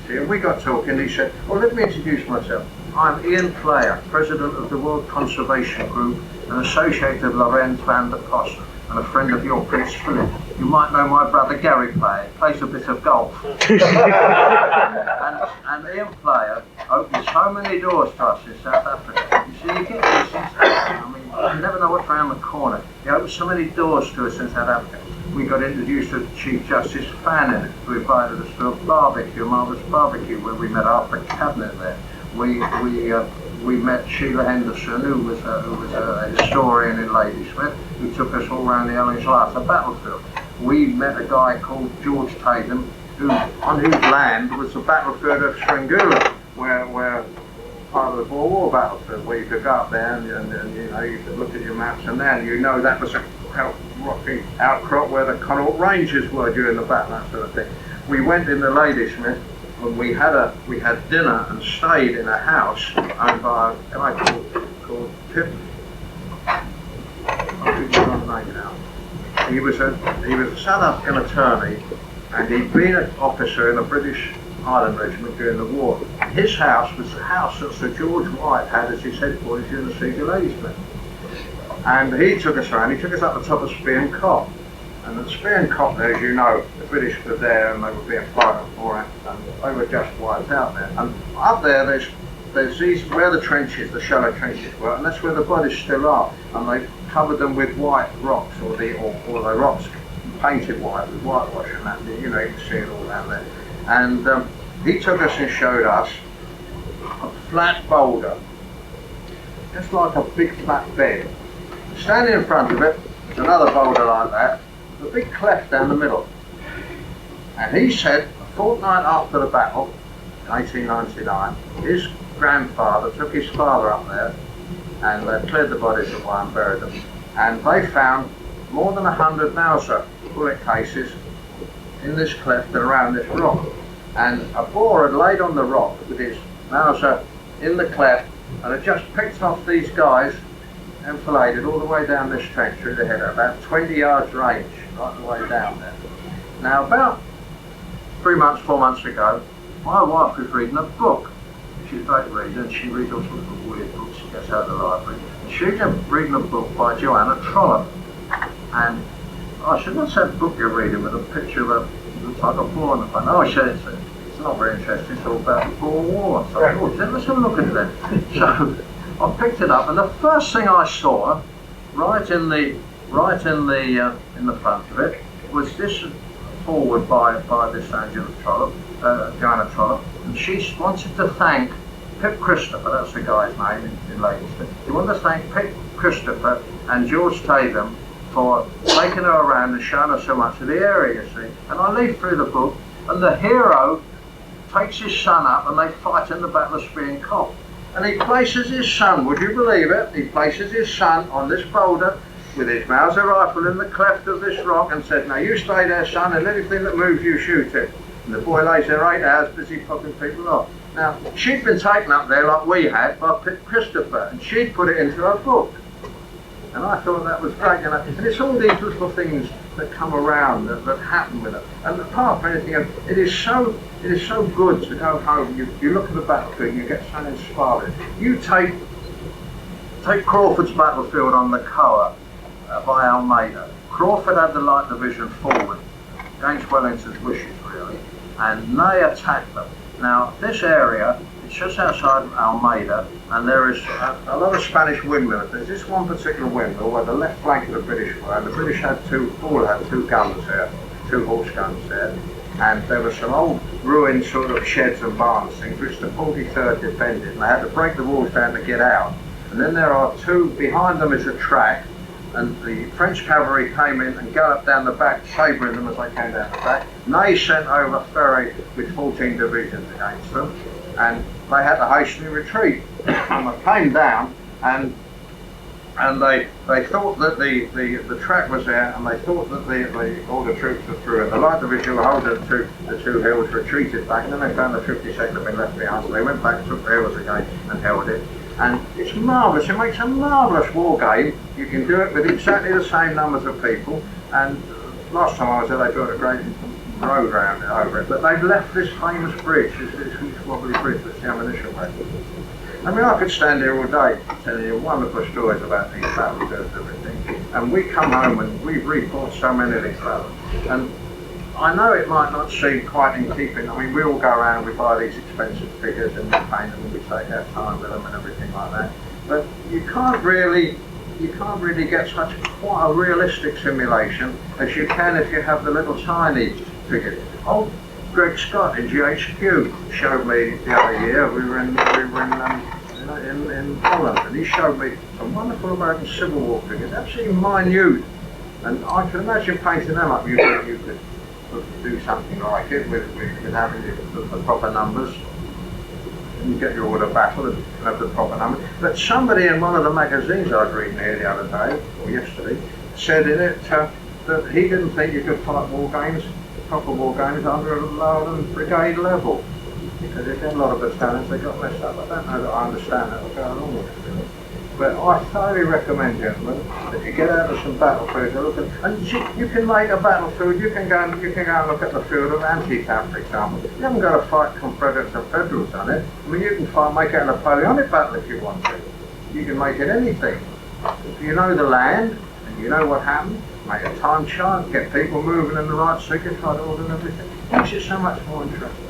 See, and we got talking. He said, "Well, let me introduce myself. I'm Ian Player, President of the World Conservation Group, an associate of Lorenz van der Post, and a friend of your Prince Philip. You might know my brother Gary Player, plays a bit of golf." and Ian Player opened so many doors to us in South Africa. You see, you get these things happening. I mean, you never know what's around the corner. He opened so many doors to us in South Africa. We got introduced to Chief Justice Fannin, who invited us to a barbecue, a marvellous barbecue, where we met Arthur Cabinet there. We met Sheila Henderson, who was a historian in Ladysmith, who took us all around the Ellings Lartha battlefield. We met a guy called George Tatham, on whose land was the battlefield of Strangula, where part of the Boer War battlefield, where you could go up there and you could look at your maps, and then that was a rocky outcrop where the Connaught Rangers were during the battle, that sort of thing. We went in the Ladysmith, and we had dinner and stayed in a house owned by a guy called Pip. I think he's on the name now. He was a South African attorney, and he'd been an officer in the British Island Regiment during the war. His house was the house that Sir George White had as his headquarters during the siege of Ladysmith. And he took us around. He took us up the top of Spearn Cop. And at Spearn Cop, as you know, the British were there and they were being fired up for it, and they were just wiped out there. And up there, there's these, where the trenches, the shallow trenches were, and that's where the bodies still are. And they've covered them with white rocks, or the rocks painted white with whitewash and that. You can see it all down there. And he took us and showed us a flat boulder, just like a big flat bed. Standing in front of it, there's another boulder like that, a big cleft down the middle. And he said, a fortnight after the battle, 1899, his grandfather took his father up there, and they cleared the bodies away and buried them. And they found more than 100 Mauser bullet cases in this cleft and around this rock. And a Boer had laid on the rock with his Mauser in the cleft, and had just picked off these guys, enfiladed all the way down this trench through the head, at about 20 yards range, right the way down there. Now, about 4 months ago, my wife was reading a book. She's a great reader, and she reads all sorts of weird books. She gets out of the library. And she was reading a book by Joanna Trollope. And I said, "What's that book you're reading with a picture of looks like a Boer on the front?" "Oh," she said, "it's not very interesting. It's all about the Boer War." So I thought, "Let's have a look at it then." So I picked it up, and the first thing I saw, right in the front of it, was this forward by this Angela Trollope, Joanna Trollope, and she wanted to thank Pip Christopher, that's the guy's name in Ladysmith. She wanted to thank Pip Christopher and George Tatham for taking her around and showing her so much of the area, you see. And I leaf through the book, and the hero takes his son up and they fight in the Battle of Spion Kop. And he places his son, would you believe it? He places his son on this boulder with his Mauser rifle in the cleft of this rock and said, now you stay there, son, and anything that moves you shoot it. And the boy lays there 8 hours busy popping people off. Now, she'd been taken up there like we had by Christopher, and she'd put it into her book. And I thought that was great, you know. And it's all these little things that come around that happen with it. And apart from anything else, it is so good to go home. You look at the battlefield and you get so inspired. You take Crawford's battlefield on the Coa by Almeida. Crawford had the light division forward against Wellington's wishes, really, and they attacked them. Now, this area, it's just outside Almeida, and there is a lot of Spanish windmills. There's this one particular windmill where the left flank of the British were, and the British had all had 2 guns there, 2 horse guns there, and there were some old ruined sort of sheds and barns things which the 43rd defended, and they had to break the walls down to get out. And then there are 2, behind them is a track, and the French cavalry came in and galloped down the back, sabring them as they came down the back. Ney sent over Ferry with 14 divisions against them, and they had to hastily retreat. And they came down, and they thought that the track was there, and they thought that all the troops were through, and the light division were holding the 2 hills, retreated back, and then they found the 52nd had been left behind, so they went back, took the hills again, and held it. And it's marvellous, it makes a marvellous war game. You can do it with exactly the same numbers of people, and last time I was there they built a great road round it over it, but they've left this famous bridge, this wobbly bridge that's the ammunition way. I mean, I could stand here all day telling you wonderful stories about these battlefields and everything, and we come home and we've refought so many of these battles. And I know it might not seem quite in keeping. I mean, we all go around and we buy these expensive figures and we paint them and we take our time with them and everything like that. But you can't really get such quite a realistic simulation as you can if you have the little tiny figures. Old Greg Scott in GHQ showed me the other year. We were in Holland, and he showed me some wonderful American Civil War figures, absolutely minute. And I can imagine painting them up. You could do something like it with having the proper numbers. You get your order battle and have the proper numbers. But somebody in one of the magazines I was reading here the other day, or yesterday, said in it that he didn't think you could fight war games, proper war games, under a lower than brigade level. Because if you had a lot of battalions, they got messed up. I don't know that I understand that or go along with it. But I thoroughly recommend, gentlemen, that you get out of some battlefields and look at, and you can make a battlefield. You can go and look at the field of Antietam, for example. You haven't got to fight Confederates and Federals on it. I mean, you can make it a Napoleonic battle if you want to. You can make it anything. If you know the land and you know what happened, make a time chart, get people moving in the right sequence, right order and everything. It makes it so much more interesting.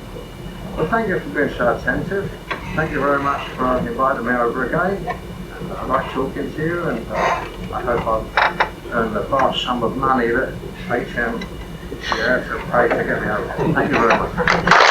Well, thank you for being so attentive. Thank you very much for inviting me over again. I like talking to you, and I hope I've earned the vast sum of money that HM to pay to get me over. Thank you very much.